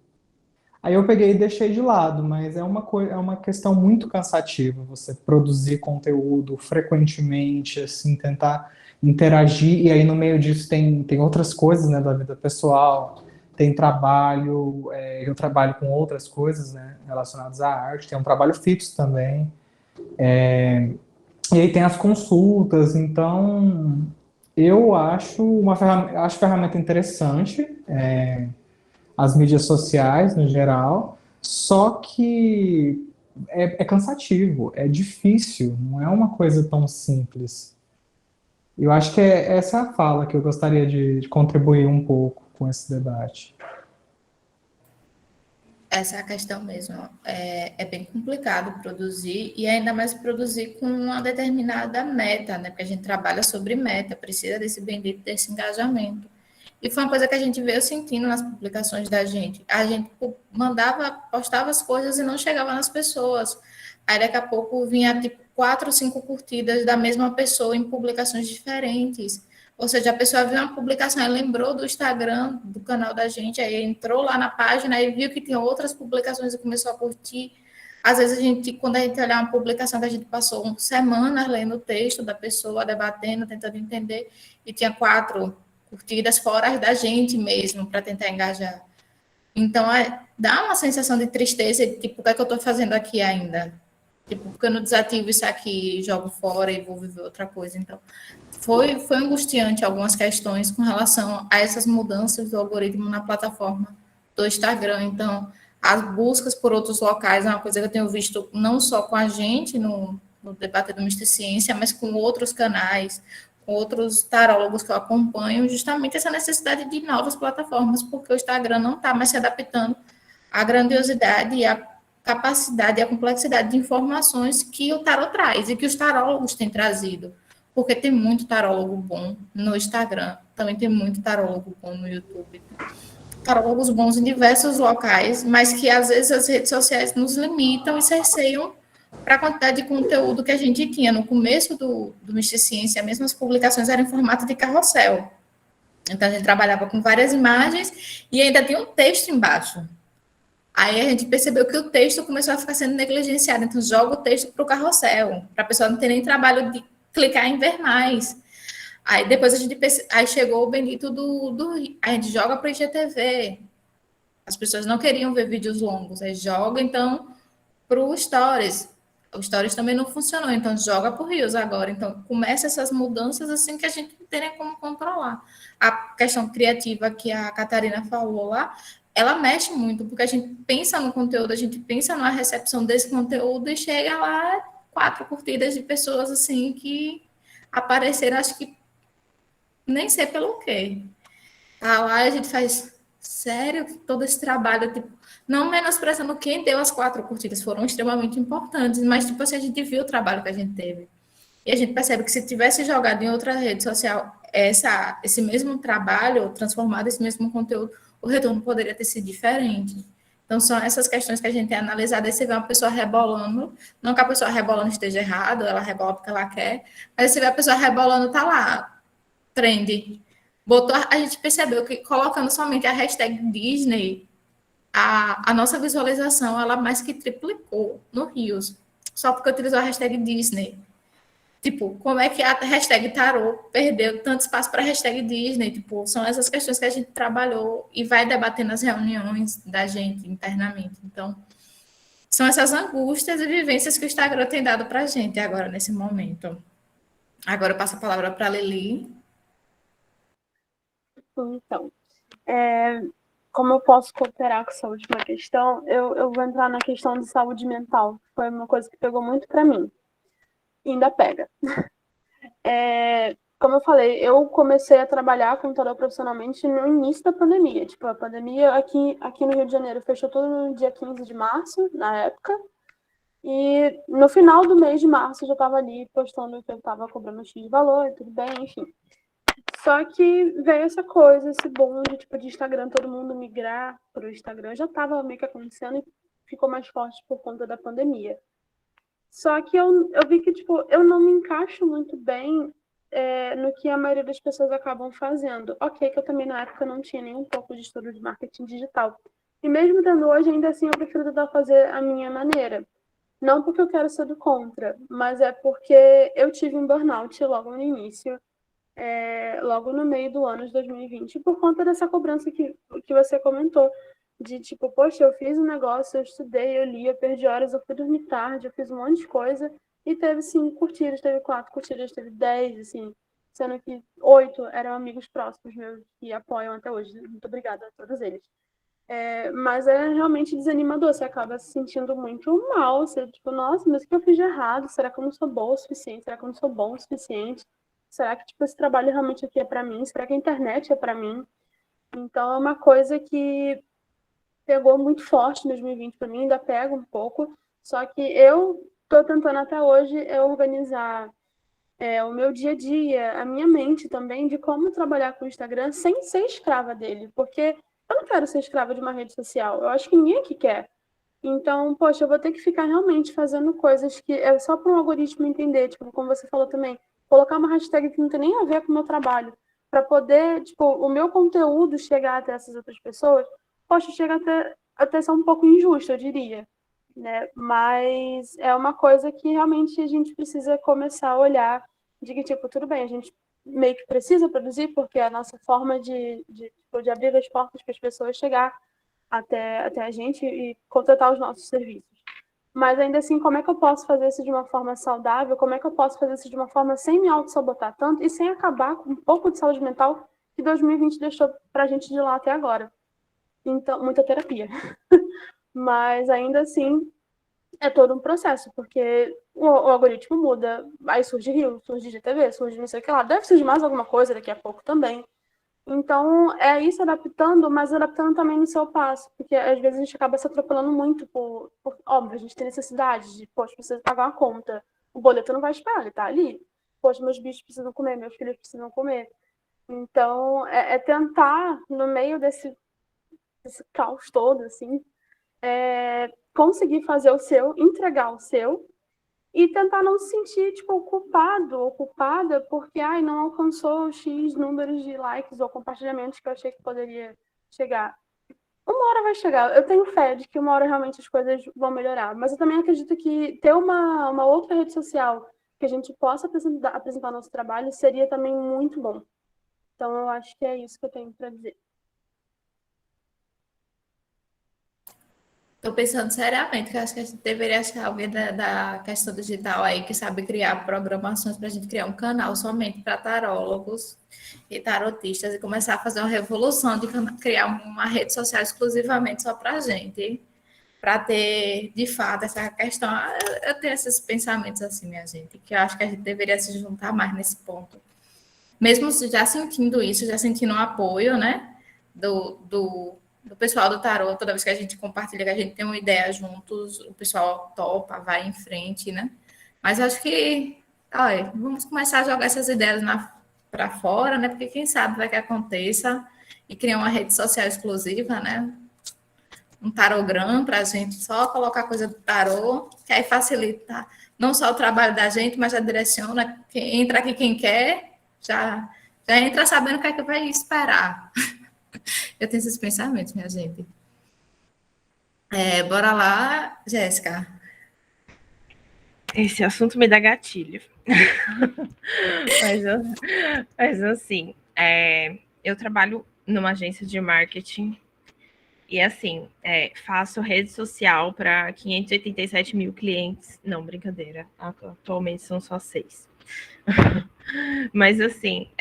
S3: Aí eu peguei e deixei de lado, mas é uma questão muito cansativa você produzir conteúdo frequentemente, assim, tentar interagir, e aí no meio disso tem outras coisas, né, da vida pessoal, tem trabalho, eu trabalho com outras coisas, né, relacionadas à arte, tem um trabalho fixo também, e aí tem as consultas, então eu acho acho ferramenta interessante, as mídias sociais no geral, só que é cansativo, é difícil, não é uma coisa tão simples. Eu acho que essa é a fala que eu gostaria de contribuir um pouco com esse debate.
S1: Essa é a questão mesmo. É bem complicado produzir, e ainda mais produzir com uma determinada meta, né? Porque a gente trabalha sobre meta, precisa desse bendito desse engajamento. E foi uma coisa que a gente veio sentindo nas publicações da gente. A gente postava as coisas e não chegava nas pessoas. Aí daqui a pouco vinha tipo 4 ou 5 curtidas da mesma pessoa em publicações diferentes. Ou seja, a pessoa viu uma publicação e lembrou do Instagram, do canal da gente, aí entrou lá na página e viu que tinha outras publicações e começou a curtir. Às vezes quando a gente olhar uma publicação que a gente passou semanas lendo o texto da pessoa, debatendo, tentando entender, e tinha 4 curtidas fora as da gente mesmo, para tentar engajar. Então, dá uma sensação de tristeza, de tipo, o que é que eu estou fazendo aqui ainda? Tipo, porque eu não desativo isso aqui, jogo fora e vou viver outra coisa. Então, foi angustiante algumas questões com relação a essas mudanças do algoritmo na plataforma do Instagram. Então, as buscas por outros locais é uma coisa que eu tenho visto não só com a gente no debate do Mister Ciência, mas com outros canais, com outros tarólogos que eu acompanho, justamente essa necessidade de novas plataformas, porque o Instagram não está mais se adaptando à grandiosidade e à capacidade e à complexidade de informações que o tarot traz e que os tarólogos têm trazido. Porque tem muito tarólogo bom no Instagram, também tem muito tarólogo bom no YouTube. Tarólogos bons em diversos locais, mas que às vezes as redes sociais nos limitam e cerceiam para a quantidade de conteúdo que a gente tinha. No começo do Mister Ciência, mesmo as publicações eram em formato de carrossel. Então, a gente trabalhava com várias imagens e ainda tinha um texto embaixo. Aí a gente percebeu que o texto começou a ficar sendo negligenciado. Então, joga o texto para o carrossel, para a pessoa não ter nem trabalho de clicar em ver mais. Aí depois aí chegou o bendito a gente joga para o IGTV. As pessoas não queriam ver vídeos longos, aí joga então para o Stories. O Stories também não funcionou, então joga para o Reels agora. Então começa essas mudanças assim que a gente não tem nem como controlar. A questão criativa que a Catarina falou lá, ela mexe muito, porque a gente pensa no conteúdo, a gente pensa na recepção desse conteúdo e chega lá 4 curtidas de pessoas assim que apareceram, acho que nem sei pelo quê. Tá lá, a gente faz, sério, todo esse trabalho, tipo, não menosprezando quem deu as 4 curtidas, foram extremamente importantes, mas, tipo assim, a gente viu o trabalho que a gente teve. E a gente percebe que se tivesse jogado em outra rede social esse mesmo trabalho, transformado esse mesmo conteúdo, o retorno poderia ter sido diferente. Então, são essas questões que a gente tem analisado. Aí você vê uma pessoa rebolando, não que a pessoa rebolando esteja errado, ela rebola porque ela quer, mas você vê a pessoa rebolando, tá lá, trend. A gente percebeu que colocando somente a hashtag Disney, a nossa visualização, ela mais que triplicou no Rios, só porque utilizou a hashtag Disney. Tipo, como é que a hashtag Tarot perdeu tanto espaço para a hashtag Disney? Tipo, são essas questões que a gente trabalhou e vai debater nas reuniões da gente internamente. Então, são essas angústias e vivências que o Instagram tem dado para a gente agora, nesse momento. Agora eu passo a palavra para a Lili.
S4: Então, como eu posso cooperar com essa última questão, eu vou entrar na questão de saúde mental. Foi uma coisa que pegou muito para mim. E ainda pega. Como eu falei, eu comecei a trabalhar com tarô profissionalmente no início da pandemia. Tipo, a pandemia aqui no Rio de Janeiro fechou todo no dia 15 de março, na época. E no final do mês de março eu já estava ali postando que eu estava cobrando X de valor e tudo bem, enfim. Só que veio essa coisa, esse boom de, tipo, de Instagram, todo mundo migrar para o Instagram. Já estava meio que acontecendo e ficou mais forte por conta da pandemia. Só que eu vi que, tipo, eu não me encaixo muito bem no que a maioria das pessoas acabam fazendo. Ok, que eu também na época não tinha nem um pouco de estudo de marketing digital. E mesmo tendo hoje, ainda assim, eu prefiro tentar fazer a minha maneira. Não porque eu quero ser do contra, mas é porque eu tive um burnout logo no início, logo no meio do ano de 2020, por conta dessa cobrança que você comentou, de tipo, poxa, eu fiz um negócio, eu estudei, eu li, eu perdi horas, eu fui dormir tarde, eu fiz um monte de coisa, e teve 5 curtidas, teve 4 curtidas, teve 10, assim, sendo que 8 eram amigos próximos meus que apoiam até hoje. Muito obrigada a todos eles. Mas é realmente desanimador, você acaba se sentindo muito mal, você tipo, nossa, mas o que eu fiz de errado? Será que eu não sou boa o suficiente? Será que eu não sou bom o suficiente? Será que tipo, esse trabalho realmente aqui é para mim? Será que a internet é para mim? Então é uma coisa que pegou muito forte em 2020 para mim, ainda pega um pouco, só que eu estou tentando até hoje organizar o meu dia a dia, a minha mente também, de como trabalhar com o Instagram sem ser escrava dele, porque eu não quero ser escrava de uma rede social, eu acho que ninguém aqui quer. Então, poxa, eu vou ter que ficar realmente fazendo coisas que é só para um algoritmo entender, tipo, como você falou também, colocar uma hashtag que não tem nem a ver com o meu trabalho, para poder, tipo, o meu conteúdo chegar até essas outras pessoas, poxa, chega até ser um pouco injusto, eu diria, né? Mas é uma coisa que realmente a gente precisa começar a olhar de que, tipo, tudo bem, a gente meio que precisa produzir, porque é a nossa forma de abrir as portas para as pessoas chegar até a gente e contratar os nossos serviços. Mas ainda assim, como é que eu posso fazer isso de uma forma saudável? Como é que eu posso fazer isso de uma forma sem me auto-sabotar tanto e sem acabar com um pouco de saúde mental que 2020 deixou pra gente de lá até agora? Então, muita terapia. Mas ainda assim, é todo um processo, porque o algoritmo muda, aí surge Rio, surge GTV, surge não sei o que lá, deve surgir mais alguma coisa daqui a pouco também. Então, é isso adaptando, mas adaptando também no seu passo, porque às vezes a gente acaba se atropelando muito óbvio, a gente tem necessidade de, poxa, preciso pagar uma conta, o boleto não vai esperar, ele tá ali. Poxa, meus bichos precisam comer, meus filhos precisam comer. Então, tentar, no meio desse caos todo, assim, conseguir fazer o seu, entregar o seu, e tentar não se sentir, tipo, culpado ou culpada porque, não alcançou X números de likes ou compartilhamentos que eu achei que poderia chegar. Uma hora vai chegar. Eu tenho fé de que uma hora realmente as coisas vão melhorar. Mas eu também acredito que ter uma outra rede social que a gente possa apresentar nosso trabalho seria também muito bom. Então, eu acho que é isso que eu tenho para dizer.
S1: Estou pensando seriamente que eu acho que a gente deveria achar alguém da questão digital aí que sabe criar programações para a gente criar um canal somente para tarólogos e tarotistas e começar a fazer uma revolução de criar uma rede social exclusivamente só para a gente, para ter, de fato, essa questão. Eu tenho esses pensamentos assim, minha gente, que eu acho que a gente deveria se juntar mais nesse ponto. Mesmo já sentindo isso, já sentindo um apoio, né, do pessoal do tarô, toda vez que a gente compartilha, que a gente tem uma ideia juntos, o pessoal topa, vai em frente, né? Mas acho que, olha, vamos começar a jogar essas ideias para fora, né? Porque quem sabe vai que aconteça e criar uma rede social exclusiva, né? Um tarogram para a gente só colocar coisa do tarô, que aí facilita não só o trabalho da gente, mas já direciona, entra aqui quem quer, já entra sabendo o que é que vai esperar. Eu tenho esses pensamentos, minha gente. Bora lá, Jéssica.
S5: Esse assunto me dá gatilho. mas assim, eu trabalho numa agência de marketing e assim, faço rede social para 587 mil clientes. Não, brincadeira. Atualmente são só 6. Mas assim,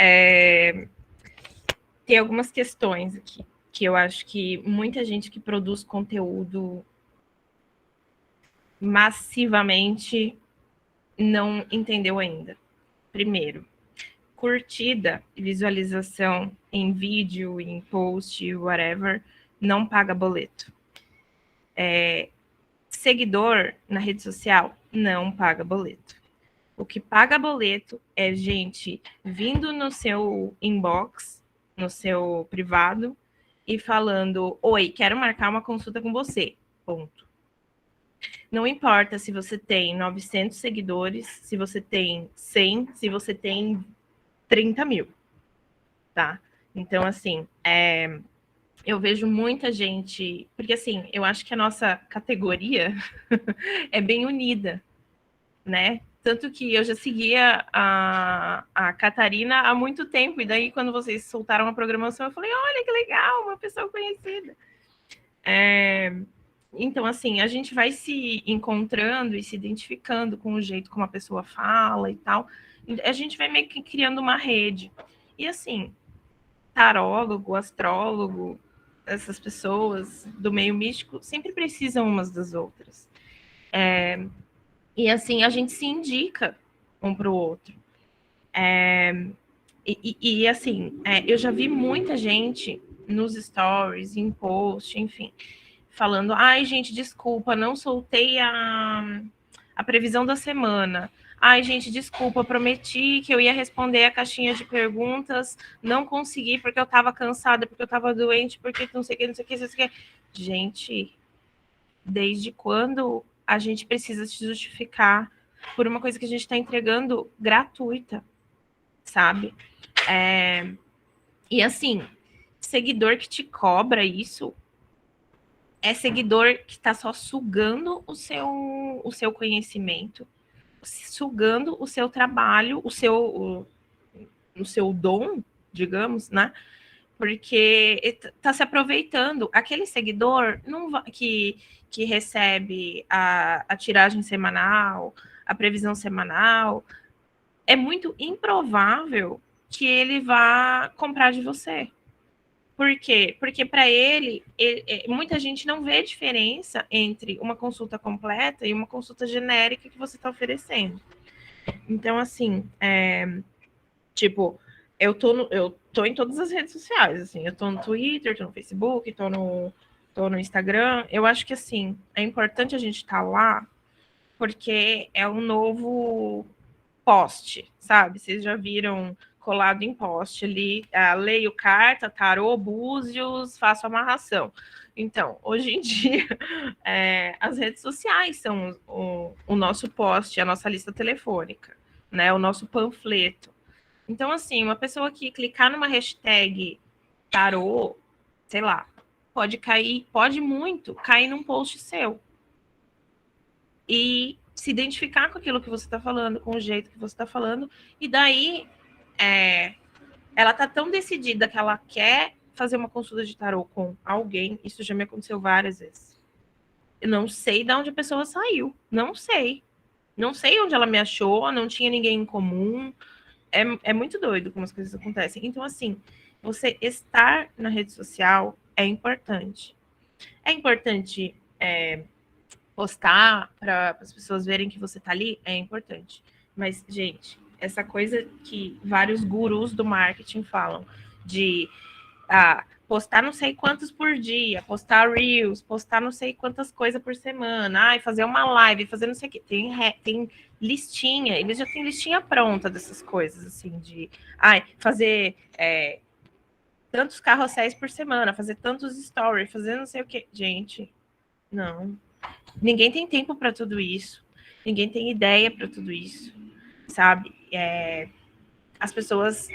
S5: tem algumas questões aqui que eu acho que muita gente que produz conteúdo massivamente não entendeu ainda. Primeiro, curtida e visualização em vídeo, em post, whatever, não paga boleto. seguidor na rede social não paga boleto. O que paga boleto é gente vindo no seu inbox, no seu privado, e falando: oi, quero marcar uma consulta com você. Ponto. Não importa se você tem 900 seguidores, se você tem 100, se você tem 30 mil, tá? Então, assim, eu vejo muita gente... Porque, assim, eu acho que a nossa categoria é bem unida, né? Tanto que eu já seguia a Catarina há muito tempo, e daí, quando vocês soltaram a programação, eu falei: olha que legal, uma pessoa conhecida. Então, assim, a gente vai se encontrando e se identificando com o jeito como a pessoa fala e tal. A gente vai meio que criando uma rede. E, assim, tarólogo, astrólogo, essas pessoas do meio místico sempre precisam umas das outras. E, assim, a gente se indica um para o outro. Assim, eu já vi muita gente nos stories, em post, enfim, falando: ai, gente, desculpa, não soltei a previsão da semana. Ai, gente, desculpa, prometi que eu ia responder a caixinha de perguntas, não consegui porque eu estava cansada, porque eu estava doente, porque não sei o que, não sei o que, não sei o que. Gente, desde quando a gente precisa se justificar por uma coisa que a gente está entregando gratuita, sabe? E assim, seguidor que te cobra isso é seguidor que está só sugando o seu conhecimento, sugando o seu trabalho, o seu dom, digamos, né? Porque está se aproveitando. Aquele seguidor que recebe a tiragem semanal, a previsão semanal, é muito improvável que ele vá comprar de você. Por quê? Porque para ele, muita gente não vê diferença entre uma consulta completa e uma consulta genérica que você está oferecendo. Então, assim, tipo, eu tô em todas as redes sociais, assim, eu tô no Twitter, tô no Facebook, tô no Instagram. Eu acho que, assim, é importante a gente estar lá, porque é um novo post, sabe? Vocês já viram colado em post ali, leio carta, tarô, búzios, faço amarração. Então, hoje em dia, as redes sociais são o nosso post, a nossa lista telefônica, né? O nosso panfleto. Então, assim, uma pessoa que clicar numa hashtag tarô, sei lá, pode muito cair num post seu. E se identificar com aquilo que você está falando, com o jeito que você está falando, e daí ela tá tão decidida que ela quer fazer uma consulta de tarô com alguém. Isso já me aconteceu várias vezes. Eu não sei de onde a pessoa saiu. Não sei. Não sei onde ela me achou, não tinha ninguém em comum. É muito doido como as coisas acontecem. Então, assim, você estar na rede social é importante. É importante postar para as pessoas verem que você tá ali, é importante. Mas, gente, essa coisa que vários gurus do marketing falam de postar não sei quantos por dia, postar reels, postar não sei quantas coisas por semana, fazer uma live, fazer não sei o que. Tem listinha, eles já têm listinha pronta dessas coisas, assim, de fazer tantos carrosséis por semana, fazer tantos stories, fazer não sei o que. Gente, não. Ninguém tem tempo para tudo isso. Ninguém tem ideia para tudo isso, sabe? As pessoas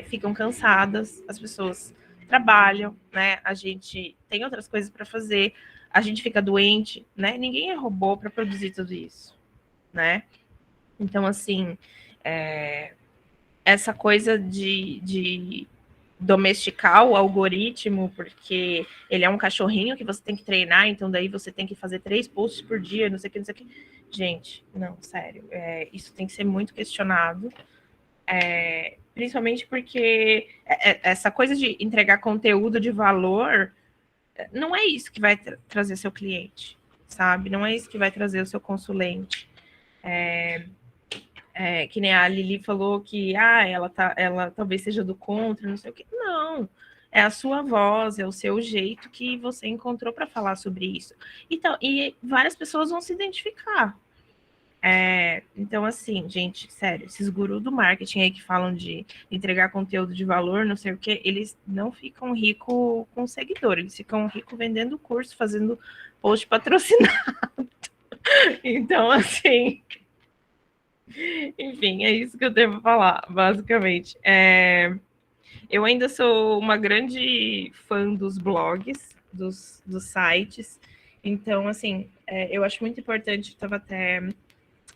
S5: ficam cansadas, as pessoas trabalham, né? A gente tem outras coisas para fazer, a gente fica doente, né? Ninguém é robô para produzir tudo isso, né? Então, assim, essa coisa de domesticar o algoritmo, porque ele é um cachorrinho que você tem que treinar, então daí você tem que fazer 3 posts por dia, não sei o que, não sei o que. Gente, não, sério, isso tem que ser muito questionado, principalmente porque essa coisa de entregar conteúdo de valor não é isso que vai trazer seu cliente, sabe? Não é isso que vai trazer o seu consulente. Que nem a Lili falou que ela talvez seja do contra, não sei o que. Não, é a sua voz, é o seu jeito que você encontrou para falar sobre isso. Então, e várias pessoas vão se identificar. Então, assim, gente, sério, esses gurus do marketing aí que falam de entregar conteúdo de valor, não sei o quê, eles não ficam ricos com seguidor, eles ficam ricos vendendo curso, fazendo post patrocinado. Então, assim, enfim, é isso que eu tenho para falar, basicamente. Eu ainda sou uma grande fã dos blogs, dos sites, então, assim, eu acho muito importante, estava até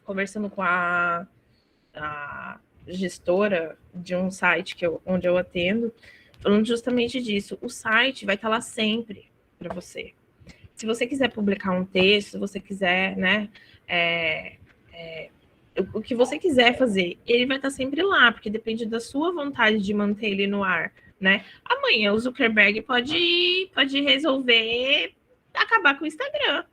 S5: conversando com a gestora de um site onde eu atendo, falando justamente disso. O site vai estar lá sempre para você. Se você quiser publicar um texto, se você quiser, né, o que você quiser fazer, ele vai estar sempre lá, porque depende da sua vontade de manter ele no ar, né? Amanhã o Zuckerberg pode resolver acabar com o Instagram,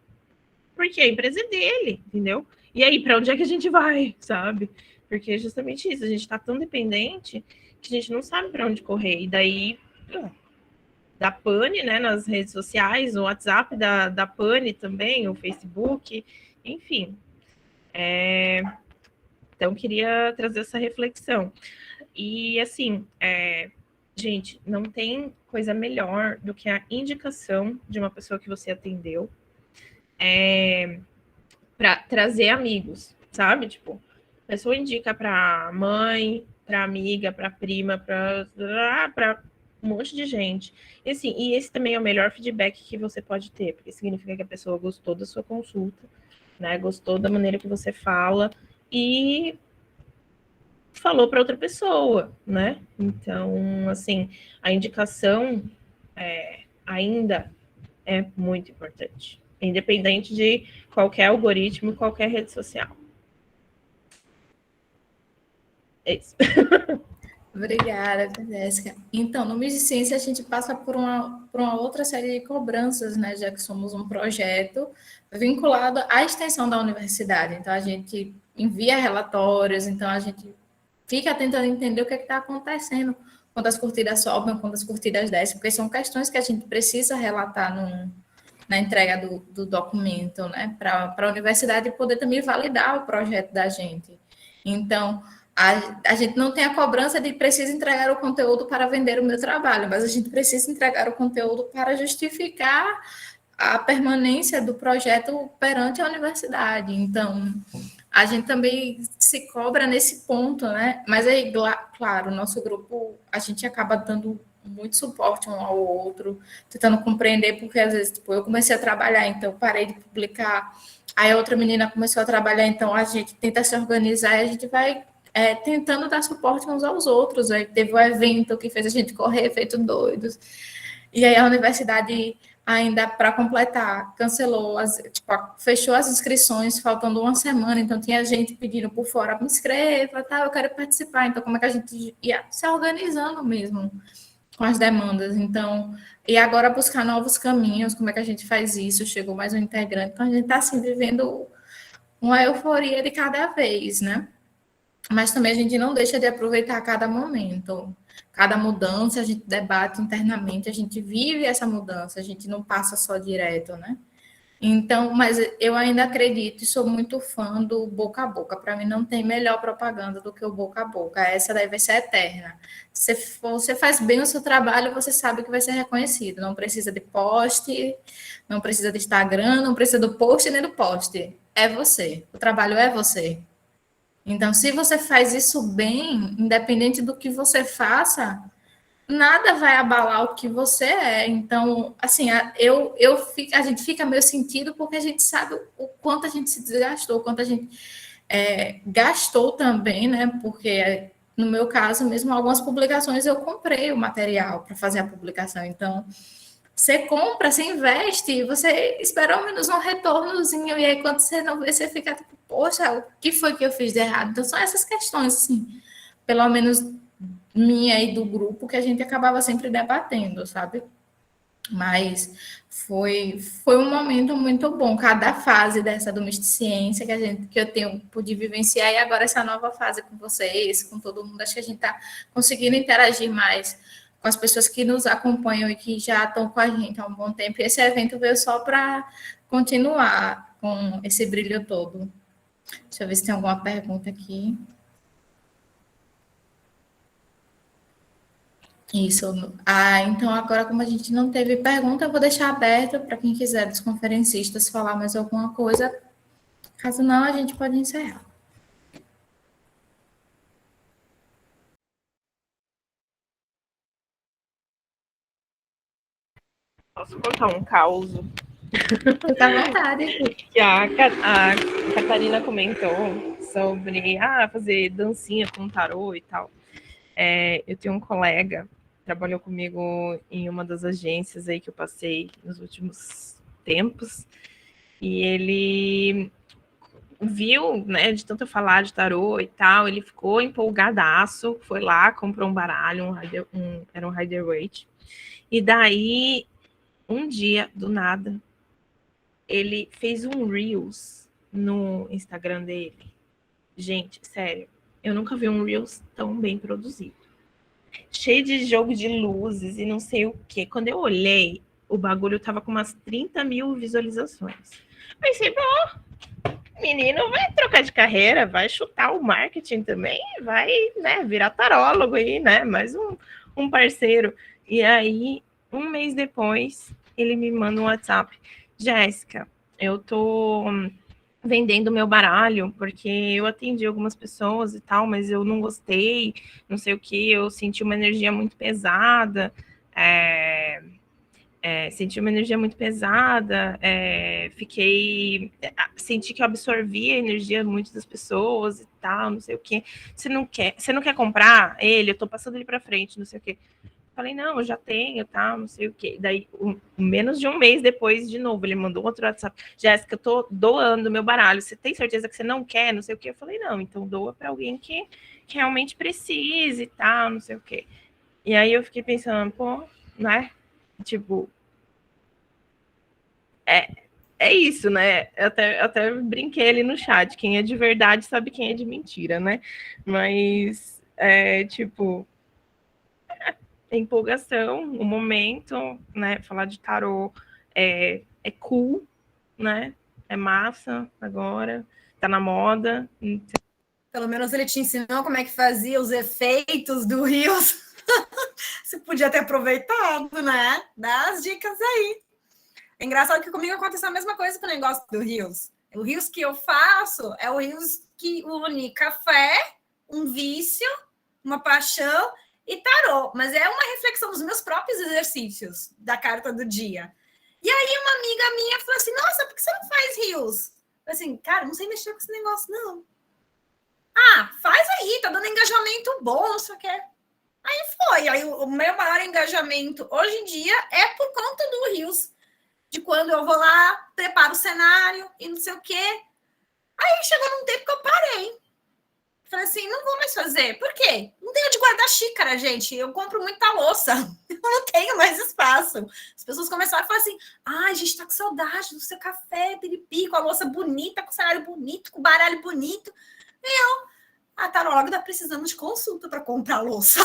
S5: porque a empresa é dele, entendeu? E aí, para onde é que a gente vai, sabe? Porque é justamente isso, a gente está tão dependente que a gente não sabe para onde correr. E daí, da pane, né, nas redes sociais, o WhatsApp da pane também, o Facebook, enfim. Então, queria trazer essa reflexão. E, assim, gente, não tem coisa melhor do que a indicação de uma pessoa que você atendeu para trazer amigos, sabe? Tipo, a pessoa indica para mãe, para amiga, para prima, para um monte de gente. E assim, e esse também é o melhor feedback que você pode ter, porque significa que a pessoa gostou da sua consulta, né? Gostou da maneira que você fala e falou para outra pessoa, né? Então, assim, a indicação ainda é muito importante, independente de qualquer algoritmo, qualquer rede social. É isso.
S1: Obrigada, Jéssica. Então, no Miss de Ciência, a gente passa por uma outra série de cobranças, né? Já que somos um projeto vinculado à extensão da universidade. Então, a gente envia relatórios, então a gente fica tentando entender o que está acontecendo, quando as curtidas sobem, quando as curtidas descem, porque são questões que a gente precisa relatar na entrega do documento, né? Para a universidade poder também validar o projeto da gente. Então, a gente não tem a cobrança de precisa entregar o conteúdo para vender o meu trabalho, mas a gente precisa entregar o conteúdo para justificar a permanência do projeto perante a universidade. Então, a gente também se cobra nesse ponto, né? Mas aí, claro, o nosso grupo, a gente acaba dando muito suporte um ao outro, tentando compreender, porque às vezes, tipo, eu comecei a trabalhar, então parei de publicar, aí a outra menina começou a trabalhar, então a gente tenta se organizar e a gente vai tentando dar suporte uns aos outros. Aí teve um evento que fez a gente correr feito doidos, e aí a universidade, ainda para completar, cancelou, fechou as inscrições, faltando uma semana, então tinha gente pedindo por fora, me inscreva, tá, eu quero participar, então como é que a gente ia se organizando mesmo com as demandas, então, e agora buscar novos caminhos, como é que a gente faz isso, chegou mais um integrante, então a gente está assim, vivendo uma euforia de cada vez, né? Mas também a gente não deixa de aproveitar cada momento. Cada mudança a gente debate internamente, a gente vive essa mudança, a gente não passa só direto, né? Então, mas eu ainda acredito e sou muito fã do boca a boca. Para mim não tem melhor propaganda do que o boca a boca. Essa daí vai ser eterna. Se você faz bem o seu trabalho, você sabe que vai ser reconhecido. Não precisa de post, não precisa de Instagram, não precisa do post nem do post. É você. O trabalho é você. Então, se você faz isso bem, independente do que você faça, nada vai abalar o que você é. Então, assim, a gente fica meio sentido porque a gente sabe o quanto a gente se desgastou, o quanto a gente gastou também, né? Porque, no meu caso mesmo, algumas publicações eu comprei o material para fazer a publicação. Então, você compra, você investe, você espera ao menos um retornozinho, e aí quando você não vê, você fica tipo, poxa, o que foi que eu fiz de errado? Então, são essas questões, assim, pelo menos minha e do grupo, que a gente acabava sempre debatendo, sabe? Mas foi um momento muito bom, cada fase dessa do Misticiencia que eu pude vivenciar, e agora essa nova fase com vocês, com todo mundo, acho que a gente está conseguindo interagir mais com as pessoas que nos acompanham e que já estão com a gente há um bom tempo. E esse evento veio só para continuar com esse brilho todo. Deixa eu ver se tem alguma pergunta aqui. Isso. Então agora, como a gente não teve pergunta, eu vou deixar aberto para quem quiser dos conferencistas falar mais alguma coisa. Caso não, a gente pode encerrar.
S5: Posso contar um caos?
S1: Fica à vontade.
S5: Que a Catarina comentou sobre fazer dancinha com tarô e tal. Eu tenho um colega que trabalhou comigo em uma das agências aí que eu passei nos últimos tempos, e ele viu, né, de tanto eu falar de tarô e tal, ele ficou empolgadaço, foi lá, comprou um baralho, era um Rider-Waite, e daí, um dia, do nada, ele fez um Reels no Instagram dele. Gente, sério, eu nunca vi um Reels tão bem produzido. Cheio de jogo de luzes e não sei o quê. Quando eu olhei, o bagulho tava com umas 30 mil visualizações. Pensei, bom, menino vai trocar de carreira, vai chutar o marketing também, vai, né, virar tarólogo aí, né, mais um parceiro. E aí, um mês depois, ele me manda um WhatsApp. Jéssica, eu tô vendendo meu baralho, porque eu atendi algumas pessoas e tal, mas eu não gostei, não sei o que, eu senti uma energia muito pesada, senti uma energia muito pesada, senti que eu absorvi a energia muito das pessoas e tal, não sei o que. Você não quer comprar ele? Eu tô passando ele para frente, não sei o que. Falei, não, eu já tenho, tal, não sei o que. Daí, menos de um mês depois, de novo, ele mandou outro WhatsApp. Jéssica, eu tô doando meu baralho. Você tem certeza que você não quer? Não sei o que. Eu falei, não, então doa para alguém que realmente precise e tal, não sei o que. E aí eu fiquei pensando, pô, né? Tipo, é isso, né? Eu até brinquei ali no chat. Quem é de verdade sabe quem é de mentira, né? Mas, tipo, empolgação, o momento, né? Falar de tarô é cool, né? É massa agora, tá na moda.
S2: Pelo menos ele te ensinou como é que fazia os efeitos do Rios. Você podia ter aproveitado, né? Dá as dicas aí. É engraçado que comigo aconteceu a mesma coisa com o negócio do Rios. O Rios que eu faço é o Rios que une café, um vício, uma paixão e tarô. Mas é uma reflexão dos meus próprios exercícios da carta do dia. E aí uma amiga minha falou assim, nossa, por que você não faz Rios? Eu falei assim, cara, não sei mexer com esse negócio, não. Faz aí, tá dando engajamento bom, não sei o que. Aí foi. Aí o meu maior engajamento hoje em dia é por conta do Rios. De quando eu vou lá, preparo o cenário e não sei o quê. Aí chegou num tempo que eu parei. Falei assim, não vou mais fazer. Por quê? Não tenho de guardar xícara, gente. Eu compro muita louça. Eu não tenho mais espaço. As pessoas começaram a falar assim, a gente tá com saudade do seu café, piripi, com a louça bonita, com o cenário bonito, com o baralho bonito. A taróloga tá precisando de consulta para comprar louça.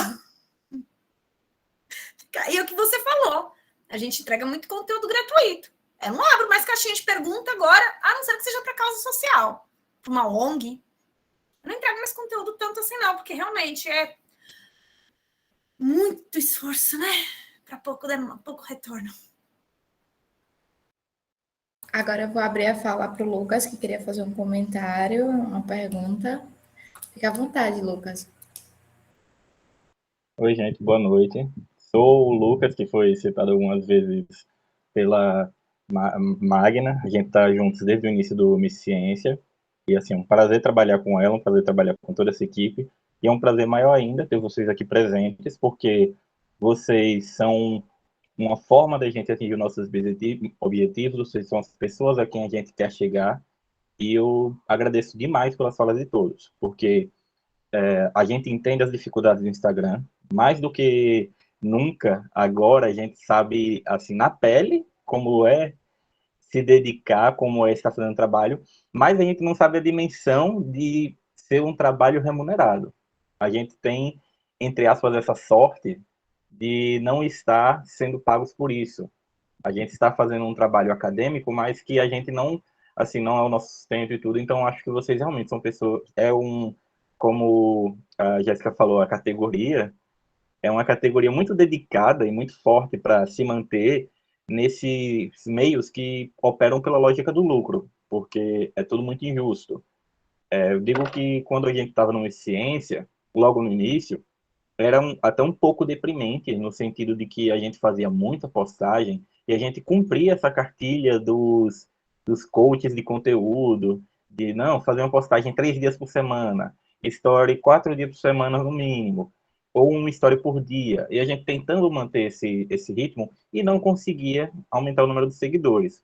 S2: E o que você falou, a gente entrega muito conteúdo gratuito. Eu não abro mais caixinha de pergunta agora, a não ser que seja para causa social, para uma ONG. Eu não entrego mais conteúdo tanto assim, não, porque realmente é muito esforço, né? Para pouco retorno.
S1: Agora eu vou abrir a fala para o Lucas, que queria fazer um comentário, uma pergunta. Fica à vontade, Lucas.
S6: Oi, gente, boa noite. Sou o Lucas, que foi citado algumas vezes pela Magna. A gente está juntos desde o início do Miss Ciência. E, assim, um prazer trabalhar com ela, um prazer trabalhar com toda essa equipe. E é um prazer maior ainda ter vocês aqui presentes, porque vocês são uma forma da gente atingir nossos objetivos, vocês são as pessoas a quem a gente quer chegar. E eu agradeço demais pelas falas de todos, porque a gente entende as dificuldades do Instagram, mais do que nunca, agora a gente sabe, assim, na pele, como é se dedicar, como é estar fazendo trabalho, mas a gente não sabe a dimensão de ser um trabalho remunerado. A gente tem, entre aspas, essa sorte de não estar sendo pagos por isso. A gente está fazendo um trabalho acadêmico, mas que a gente não, assim, não é o nosso sustento e tudo, então acho que vocês realmente são pessoas, como a Jéssica falou, a categoria, é uma categoria muito dedicada e muito forte para se manter nesses meios que operam pela lógica do lucro, porque é tudo muito injusto. Eu digo que quando a gente estava no Ciência, logo no início, era até um pouco deprimente, no sentido de que a gente fazia muita postagem e a gente cumpria essa cartilha dos coaches de conteúdo, de não, fazer uma postagem 3 dias por semana, story 4 dias por semana no mínimo, ou uma story por dia, e a gente tentando manter esse ritmo e não conseguia aumentar o número de seguidores.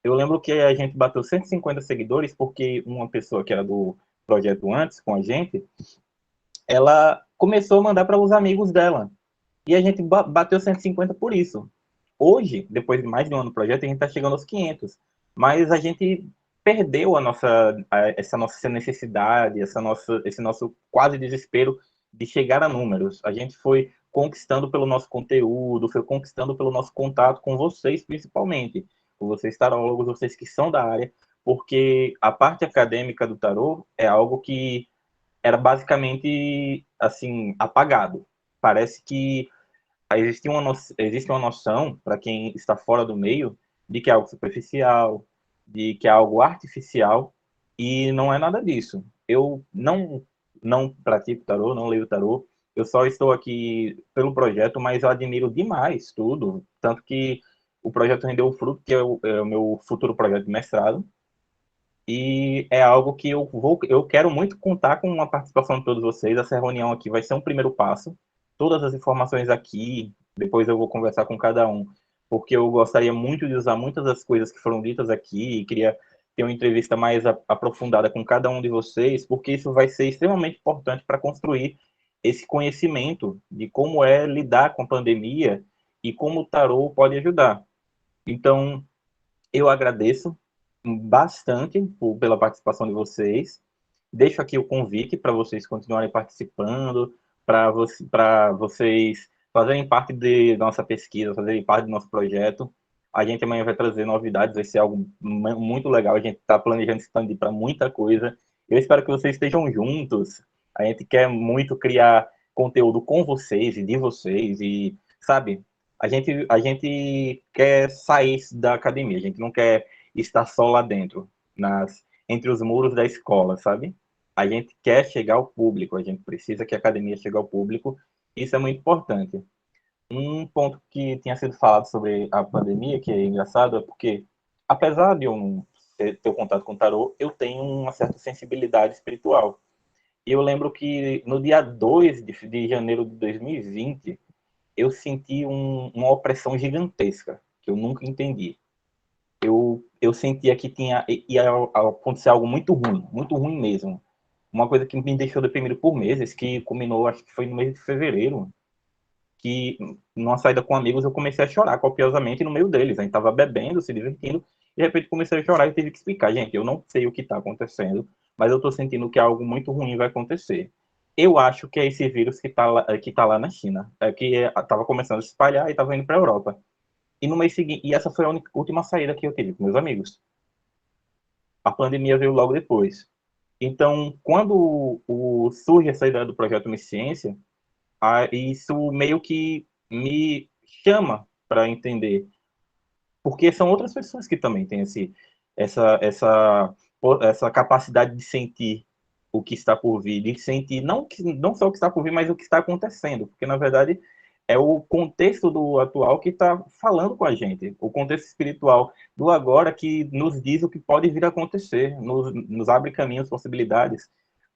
S6: Eu lembro que a gente bateu 150 seguidores porque uma pessoa que era do projeto antes com a gente, ela começou a mandar para os amigos dela. E a gente bateu 150 por isso. Hoje, depois de mais de um ano do projeto, a gente está chegando aos 500. Mas a gente perdeu essa nossa necessidade, esse nosso quase desespero de chegar a números. A gente foi conquistando pelo nosso conteúdo, foi conquistando pelo nosso contato com vocês, principalmente. Com vocês tarólogos, vocês que são da área, porque a parte acadêmica do tarô é algo que era basicamente assim apagado. Parece que existe uma noção para quem está fora do meio de que é algo superficial, de que é algo artificial, e não é nada disso. Eu não pratico tarô, não leio tarô. Eu só estou aqui pelo projeto, mas eu admiro demais tudo, tanto que o projeto rendeu o fruto, que é o meu futuro projeto de mestrado. E é algo que eu quero muito contar com a participação de todos vocês. Essa reunião aqui vai ser um primeiro passo. Todas as informações aqui, depois eu vou conversar com cada um, porque eu gostaria muito de usar muitas das coisas que foram ditas aqui e queria ter uma entrevista mais aprofundada com cada um de vocês, porque isso vai ser extremamente importante para construir esse conhecimento de como é lidar com a pandemia e como o tarô pode ajudar. Então, eu agradeço bastante pela participação de vocês. Deixo aqui o convite para vocês continuarem participando, para vocês fazerem parte de nossa pesquisa, fazerem parte do nosso projeto. A gente amanhã vai trazer novidades, vai ser algo muito legal. A gente está planejando expandir para muita coisa. Eu espero que vocês estejam juntos. A gente quer muito criar conteúdo com vocês e de vocês. E, sabe, a gente quer sair da academia, a gente não quer estar só lá dentro, entre os muros da escola, sabe? A gente quer chegar ao público, a gente precisa que a academia chegue ao público, isso é muito importante. Um ponto que tinha sido falado sobre a pandemia, que é engraçado, é porque, apesar de eu não ter o contato com o tarô, eu tenho uma certa sensibilidade espiritual. E eu lembro que no dia 2 de janeiro de 2020, eu senti uma opressão gigantesca, que eu nunca entendi. Eu sentia que ia acontecer algo muito ruim mesmo. Uma coisa que me deixou deprimido por meses, que culminou, acho que foi no mês de fevereiro, que numa saída com amigos eu comecei a chorar copiosamente no meio deles. A gente estava bebendo, se divertindo, e de repente comecei a chorar e tive que explicar, gente, eu não sei o que está acontecendo, mas eu estou sentindo que algo muito ruim vai acontecer. Eu acho que é esse vírus que tá lá na China, que estava começando a se espalhar e estava indo para a Europa. E no mês seguinte, e essa foi a última saída que eu tive com meus amigos. A pandemia veio logo depois. Então, quando surge essa ideia do projeto Miss Ciência, isso meio que me chama para entender, porque são outras pessoas que também têm essa capacidade de sentir o que está por vir, de sentir não só o que está por vir, mas o que está acontecendo, porque na verdade é o contexto do atual que está falando com a gente, o contexto espiritual do agora que nos diz o que pode vir a acontecer, nos abre caminhos, possibilidades,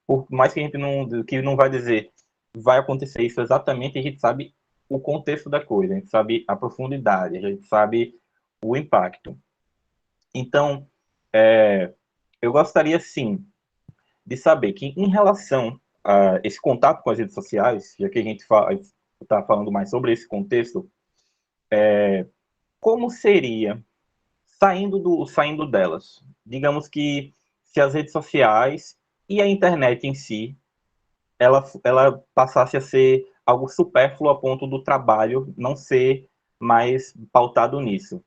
S6: por mais que a gente não vai dizer vai acontecer isso exatamente, a gente sabe o contexto da coisa, a gente sabe a profundidade, a gente sabe o impacto. Então, eu gostaria sim de saber que em relação a esse contato com as redes sociais, já que a gente está falando mais sobre esse contexto, como seria saindo delas? Digamos que se as redes sociais e a internet em si, ela passasse a ser algo supérfluo a ponto do trabalho não ser mais pautado nisso.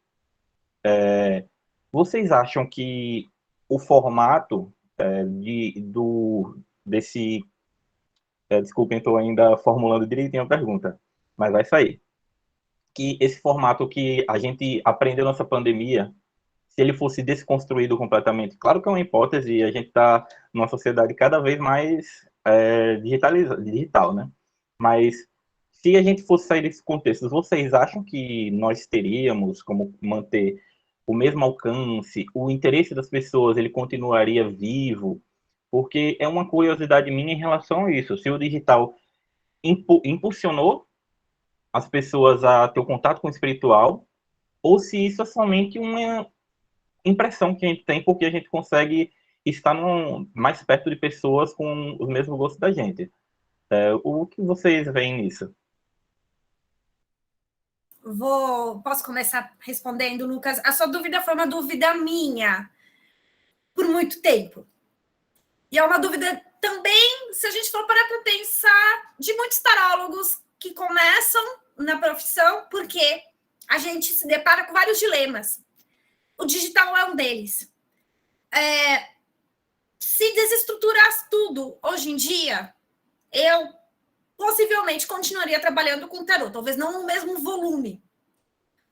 S6: Vocês acham que o formato desse... desculpem, estou ainda formulando direitinho a pergunta, mas vai sair. Que esse formato que a gente aprendeu nessa pandemia, se ele fosse desconstruído completamente, claro que é uma hipótese, e a gente está numa sociedade cada vez mais digital, né? Mas se a gente fosse sair desse contexto, vocês acham que nós teríamos como manter o mesmo alcance, o interesse das pessoas, ele continuaria vivo? Porque é uma curiosidade minha em relação a isso. Se o digital impulsionou as pessoas a ter o contato com o espiritual, ou se isso é somente uma impressão que a gente tem porque a gente consegue estar mais perto de pessoas com os mesmos gostos da gente. O que vocês veem nisso?
S2: Posso começar respondendo, Lucas? A sua dúvida foi uma dúvida minha por muito tempo. E é uma dúvida também, se a gente for parar para pensar, de muitos tarólogos que começam na profissão, porque a gente se depara com vários dilemas. O digital é um deles. Se desestruturasse tudo hoje em dia, eu possivelmente continuaria trabalhando com tarô, talvez não no mesmo volume.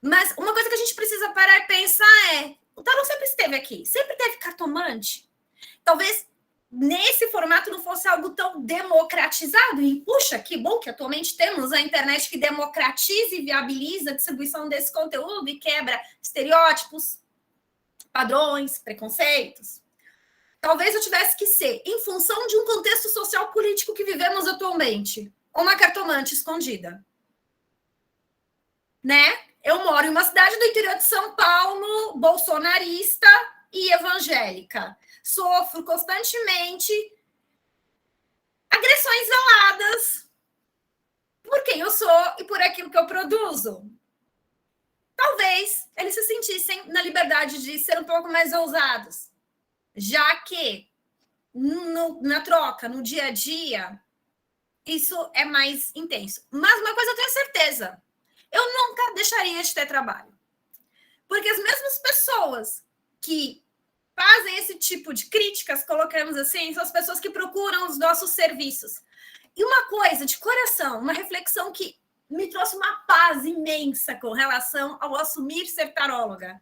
S2: Mas uma coisa que a gente precisa parar e pensar é, o tarô sempre esteve aqui, sempre teve cartomante. Talvez nesse formato não fosse algo tão democratizado. E, puxa, que bom que atualmente temos a internet que democratiza e viabiliza a distribuição desse conteúdo e quebra estereótipos, padrões, preconceitos. Talvez eu tivesse que ser, em função de um contexto social político que vivemos atualmente, uma cartomante escondida. Né? Eu moro em uma cidade do interior de São Paulo, bolsonarista e evangélica. Sofro constantemente agressões veladas por quem eu sou e por aquilo que eu produzo. Talvez eles se sentissem na liberdade de ser um pouco mais ousados, já que na troca, no dia a dia, isso é mais intenso. Mas uma coisa eu tenho certeza, eu nunca deixaria de ter trabalho. Porque as mesmas pessoas que fazem esse tipo de críticas, colocamos assim, são as pessoas que procuram os nossos serviços. E uma coisa de coração, uma reflexão que me trouxe uma paz imensa com relação ao assumir ser taróloga.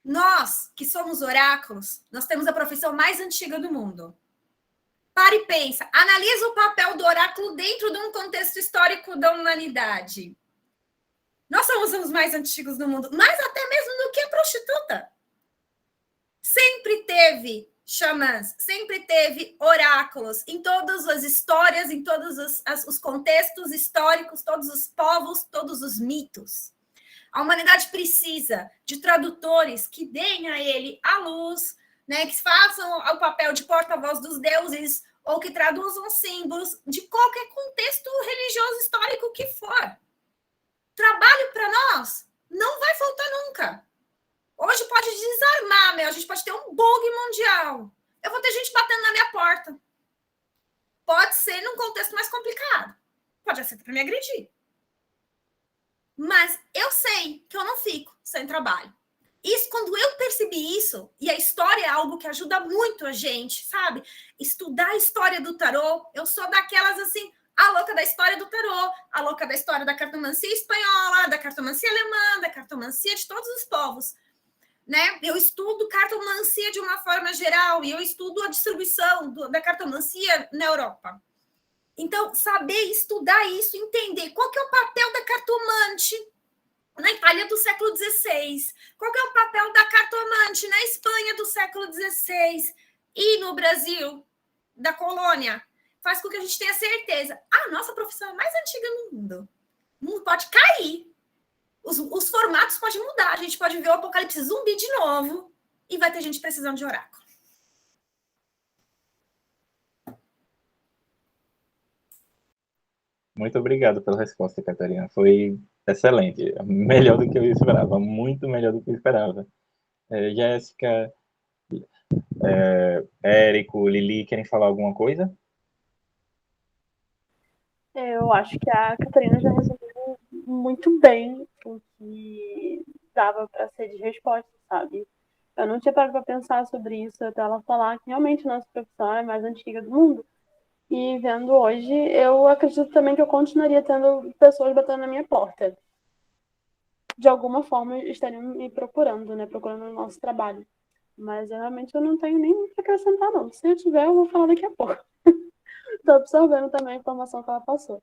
S2: Nós, que somos oráculos, nós temos a profissão mais antiga do mundo. Para e pensa, analisa o papel do oráculo dentro de um contexto histórico da humanidade. Nós somos os mais antigos do mundo, mais até mesmo do que a prostituta. Sempre teve xamãs, sempre teve oráculos em todas as histórias, em todos os contextos históricos, todos os povos, todos os mitos. A humanidade precisa de tradutores que deem a ele a luz, né, que façam o papel de porta-voz dos deuses ou que traduzam símbolos de qualquer contexto religioso histórico que for. Trabalho para nós não vai faltar nunca. Hoje pode desarmar, a gente pode ter um bug mundial. Eu vou ter gente batendo na minha porta. Pode ser num contexto mais complicado. Pode ser para me agredir. Mas eu sei que eu não fico sem trabalho. Isso, quando eu percebi isso, e a história é algo que ajuda muito a gente, sabe? Estudar a história do tarô, eu sou daquelas assim, a louca da história do tarô, a louca da história da cartomancia espanhola, da cartomancia alemã, da cartomancia de todos os povos. Né? Eu estudo cartomancia de uma forma geral e eu estudo a distribuição da cartomancia na Europa. Então, saber estudar isso, entender qual que é o papel da cartomante na Itália do século XVI, qual que é o papel da cartomante na Espanha do século XVI e no Brasil, da colônia, faz com que a gente tenha certeza. A nossa profissão é mais antiga no mundo. O mundo pode cair. Os formatos podem mudar. A gente pode ver o apocalipse zumbi de novo e vai ter gente precisando de oráculo.
S6: Muito obrigado pela resposta, Catarina. Foi excelente. Melhor do que eu esperava. Muito melhor do que eu esperava. Jéssica, Érico, Lili, querem falar alguma coisa?
S4: Eu acho que a Catarina já resumiu muito bem o que dava para ser de resposta, sabe? Eu não tinha parado para pensar sobre isso até ela falar que realmente nossa profissão é a mais antiga do mundo. E vendo hoje, eu acredito também que eu continuaria tendo pessoas batendo na minha porta. De alguma forma estariam me procurando, né? Procurando o nosso trabalho. Mas eu realmente não tenho nem o que acrescentar, não. Se eu tiver, eu vou falar daqui a pouco. Estou absorvendo também a informação que ela passou.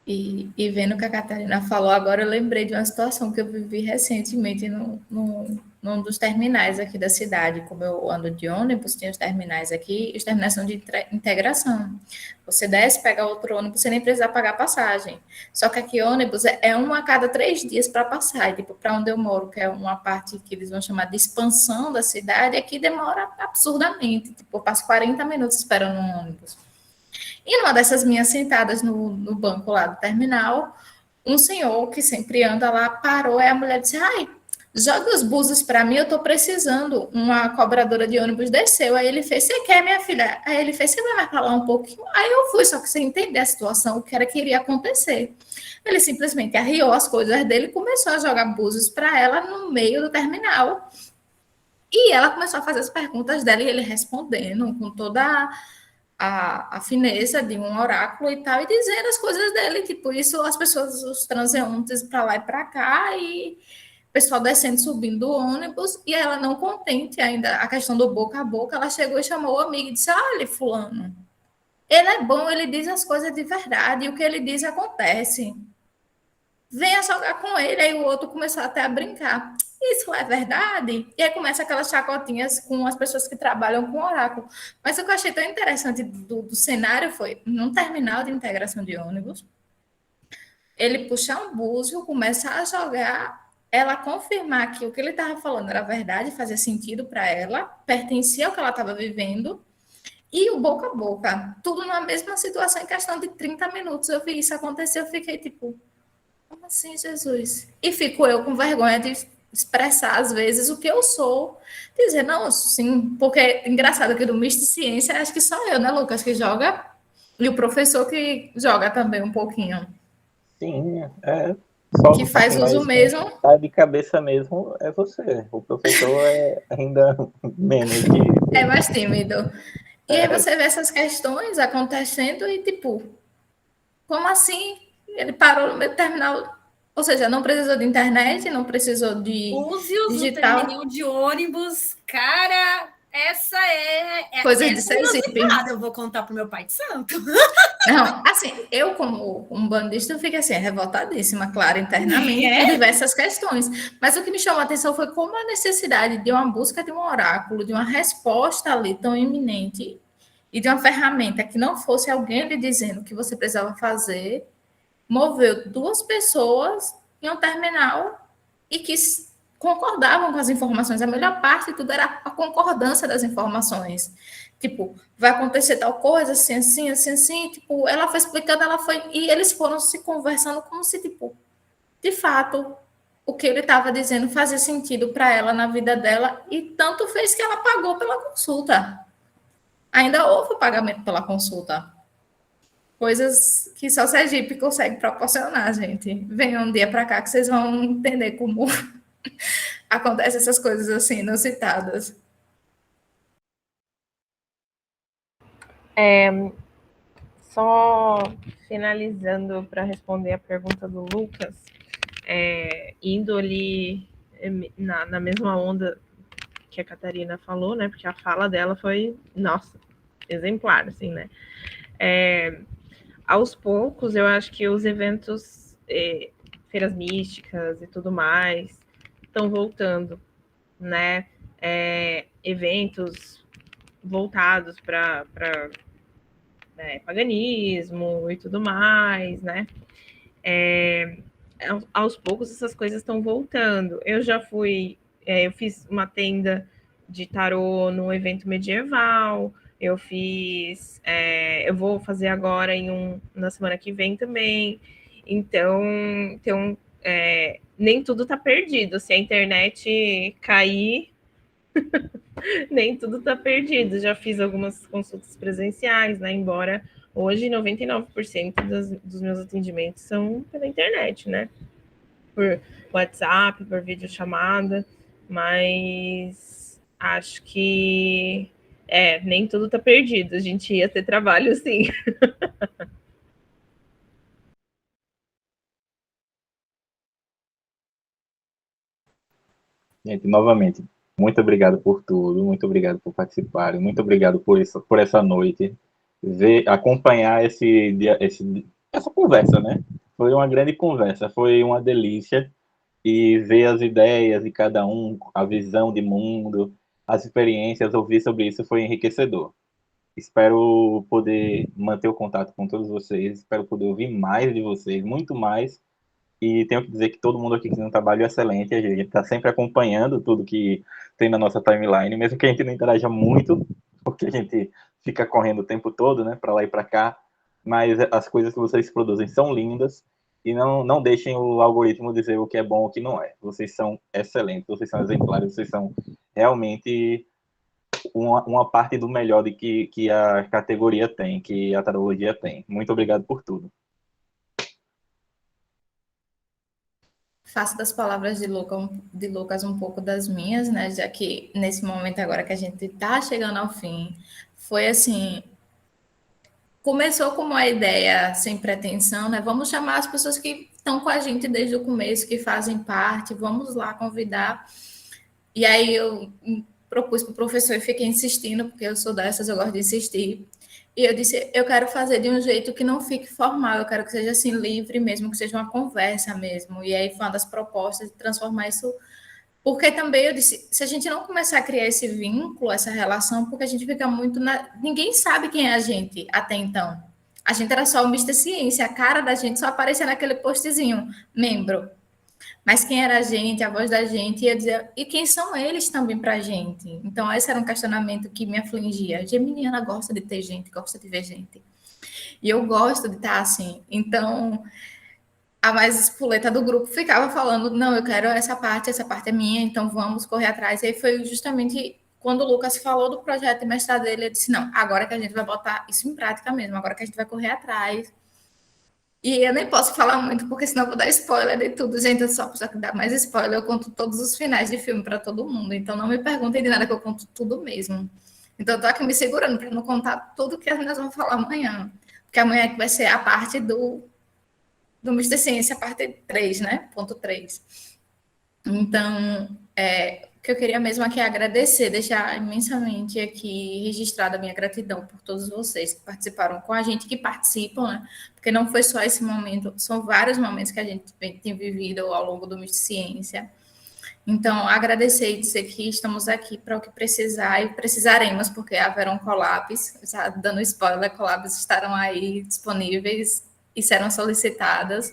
S1: E vendo o que a Catarina falou agora, eu lembrei de uma situação que eu vivi recentemente num dos terminais aqui da cidade. Como eu ando de ônibus, tem os terminais aqui, os terminais são de integração. Você desce, pega outro ônibus, você nem precisa pagar passagem. Só que aqui ônibus é um a cada 3 dias para passar. E, tipo, para onde eu moro, que é uma parte que eles vão chamar de expansão da cidade, aqui demora absurdamente. Tipo, eu passo 40 minutos esperando um ônibus. E numa dessas minhas sentadas no banco lá do terminal, um senhor que sempre anda lá parou, e a mulher disse: ai, joga os buses para mim, eu estou precisando. Uma cobradora de ônibus desceu, aí ele fez: você quer, minha filha? Aí ele fez: você vai mais falar um pouquinho? Aí eu fui, só que você entender a situação, o que era que iria acontecer. Ele simplesmente arriou as coisas dele e começou a jogar buses para ela no meio do terminal. E ela começou a fazer as perguntas dela e ele respondendo com toda a fineza de um oráculo e tal, e dizendo as coisas dele, tipo, isso as pessoas, os transeuntes para lá e para cá, e o pessoal descendo, subindo do ônibus, e ela não contente ainda, a questão do boca a boca, ela chegou e chamou o amigo e disse: olha, fulano, ele é bom, ele diz as coisas de verdade, e o que ele diz acontece. Venha jogar com ele. Aí o outro começou até a brincar: isso é verdade? E aí começa aquelas chacotinhas com as pessoas que trabalham com oráculo. Mas o que eu achei tão interessante do cenário foi, num terminal de integração de ônibus, ele puxar um búzio, começar a jogar, ela confirmar que o que ele estava falando era verdade, fazia sentido para ela, pertencia ao que ela estava vivendo, e o boca a boca, tudo na mesma situação, em questão de 30 minutos. Eu vi isso acontecer, eu fiquei tipo: como assim, Jesus? E fico eu com vergonha de expressar, às vezes, o que eu sou. Dizer: não, sim, porque é engraçado que do Ciência, acho que só eu, né, Lucas, que joga, e o professor que joga também um pouquinho.
S6: Sim, só
S1: Que faz uso
S6: mas
S1: mesmo.
S6: tá de cabeça mesmo é você. O professor é ainda menos que
S1: É mais tímido. E aí
S6: é,
S1: você vê essas questões acontecendo e, tipo, como assim? Ele parou no meio do terminal. Ou seja, não precisou de internet, não precisou de
S2: Use-os no
S1: digital.
S2: terminal de ônibus. Cara, essa
S1: Coisas de
S2: essa é
S1: Sergipe.
S2: inusitada. Eu vou contar pro meu pai de santo.
S1: Não, assim, eu como um bandista, eu fiquei assim, revoltadíssima, claro, internamente, por
S2: É?
S1: diversas questões. Mas o que me chamou a atenção foi como a necessidade de uma busca de um oráculo, de uma resposta ali tão iminente, e de uma ferramenta que não fosse alguém lhe dizendo o que você precisava fazer, moveu duas pessoas em um terminal e que concordavam com as informações. A melhor parte de tudo era a concordância das informações. Tipo, vai acontecer tal coisa, assim, assim, assim, assim. Tipo, ela foi explicando, ela foi. E eles foram se conversando como se, tipo, de fato, o que ele estava dizendo fazia sentido para ela na vida dela. E tanto fez que ela pagou pela consulta. Ainda houve o pagamento pela consulta. Coisas que só Sergipe consegue proporcionar, gente. Venham um dia para cá que vocês vão entender como acontecem essas coisas assim, inusitadas.
S5: Só finalizando para responder a pergunta do Lucas, indo ali na mesma onda que a Catarina falou, né? Porque a fala dela foi, nossa, exemplar, assim, né? Aos poucos, eu acho que os eventos, feiras místicas e tudo mais, estão voltando, né? Eventos voltados para paganismo e tudo mais, né? Aos poucos essas coisas estão voltando. Eu já fui, eu fiz uma tenda de tarô no evento medieval, eu fiz, eu vou fazer agora na semana que vem também. Então nem tudo está perdido. Se a internet cair, nem tudo está perdido. Já fiz algumas consultas presenciais, né? Embora Hoje, 99% dos meus atendimentos são pela internet, né? Por WhatsApp, por videochamada, mas acho que nem tudo tá perdido. A gente ia ter trabalho, sim.
S6: Gente, novamente, muito obrigado por tudo, muito obrigado por participarem, muito obrigado por essa noite, acompanhar essa conversa, né? Foi uma grande conversa, foi uma delícia, e ver as ideias de cada um, a visão de mundo, as experiências, ouvir sobre isso foi enriquecedor. Espero poder manter o contato com todos vocês, espero poder ouvir mais de vocês, muito mais. E tenho que dizer que todo mundo aqui fez um trabalho excelente, a gente está sempre acompanhando tudo que tem na nossa timeline, mesmo que a gente não interaja muito, porque a gente fica correndo o tempo todo, né, para lá e para cá, mas as coisas que vocês produzem são lindas, e não deixem o algoritmo dizer o que é bom e o que não é. Vocês são excelentes, vocês são exemplares, vocês são realmente uma parte do melhor que a categoria tem, que a tarologia tem. Muito obrigado por tudo.
S1: Faço das palavras de Lucas um pouco das minhas, né? Já que nesse momento agora que a gente está chegando ao fim, foi assim, começou com uma ideia sem pretensão, né? Vamos chamar as pessoas que estão com a gente desde o começo, que fazem parte, vamos lá convidar. E aí eu propus para o professor e fiquei insistindo, porque eu sou dessas, eu gosto de insistir. E eu disse, eu quero fazer de um jeito que não fique formal, eu quero que seja assim, livre mesmo, que seja uma conversa mesmo. E aí foi uma das propostas de transformar isso, porque também eu disse, se a gente não começar a criar esse vínculo, essa relação, porque a gente fica muito ninguém sabe quem é a gente até então. A gente era só o Mister Ciência, a cara da gente só aparecia naquele postzinho, membro. Mas quem era a gente, a voz da gente, ia dizer, e quem são eles também para a gente? Então, esse era um questionamento que me afligia. Geminiana gosta de ter gente, gosta de ver gente. E eu gosto de estar assim. Então, a mais espoleta do grupo ficava falando, não, eu quero essa parte é minha, então vamos correr atrás. E aí foi justamente quando o Lucas falou do projeto de mestrado dele, eu disse, não, agora que a gente vai botar isso em prática mesmo, agora que a gente vai correr atrás. E eu nem posso falar muito, porque senão eu vou dar spoiler de tudo. Gente, eu só que dar mais spoiler, eu conto todos os finais de filme para todo mundo. Então não me perguntem de nada, que eu conto tudo mesmo. Então eu tô aqui me segurando para não contar tudo que nós vamos falar amanhã. Porque amanhã vai ser a parte do Mister Ciência, a parte 3, né? Ponto 3. Então, o que eu queria mesmo aqui é agradecer, deixar imensamente aqui registrada a minha gratidão por todos vocês que participaram com a gente, que participam, né? Porque não foi só esse momento, são vários momentos que a gente tem vivido ao longo do Mister Ciência. Então, agradecer e dizer que estamos aqui para o que precisar e precisaremos, porque haverão collabs, já dando spoiler, collabs estarão aí disponíveis e serão solicitadas.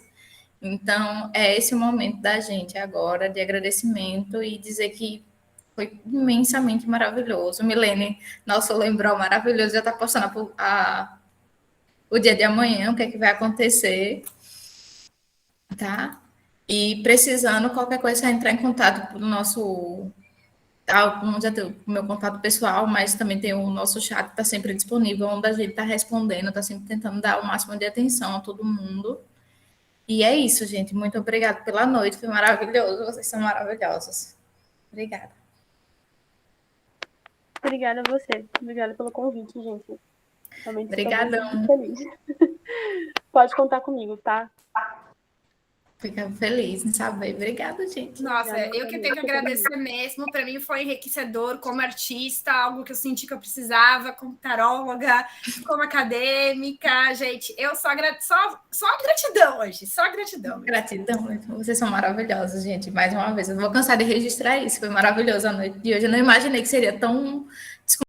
S1: Então, é esse o momento da gente agora, de agradecimento e dizer que foi imensamente maravilhoso. Milene, nosso lembrou maravilhoso, já está postando o dia de amanhã, o que é que vai acontecer, tá? E precisando, qualquer coisa, entrar em contato pelo nosso... já tem o meu contato pessoal, mas também tem o nosso chat que está sempre disponível, onde a gente está respondendo, está sempre tentando dar o máximo de atenção a todo mundo. E é isso, gente. Muito obrigada pela noite. Foi maravilhoso. Vocês são maravilhosos. Obrigada.
S4: Obrigada a você. Obrigada pelo convite, gente. Realmente
S1: Obrigadão.
S4: Estou muito feliz. Pode contar comigo, tá?
S1: Fico feliz em saber. Obrigada, gente.
S2: Nossa, eu que tenho que agradecer mesmo. Para mim foi enriquecedor como artista, algo que eu senti que eu precisava, como taróloga, como acadêmica. Gente, eu só gratidão hoje, só gratidão.
S1: Gratidão. Vocês são maravilhosos, gente. Mais uma vez, eu não vou cansar de registrar isso. Foi maravilhoso a noite de hoje. Eu não imaginei que seria tão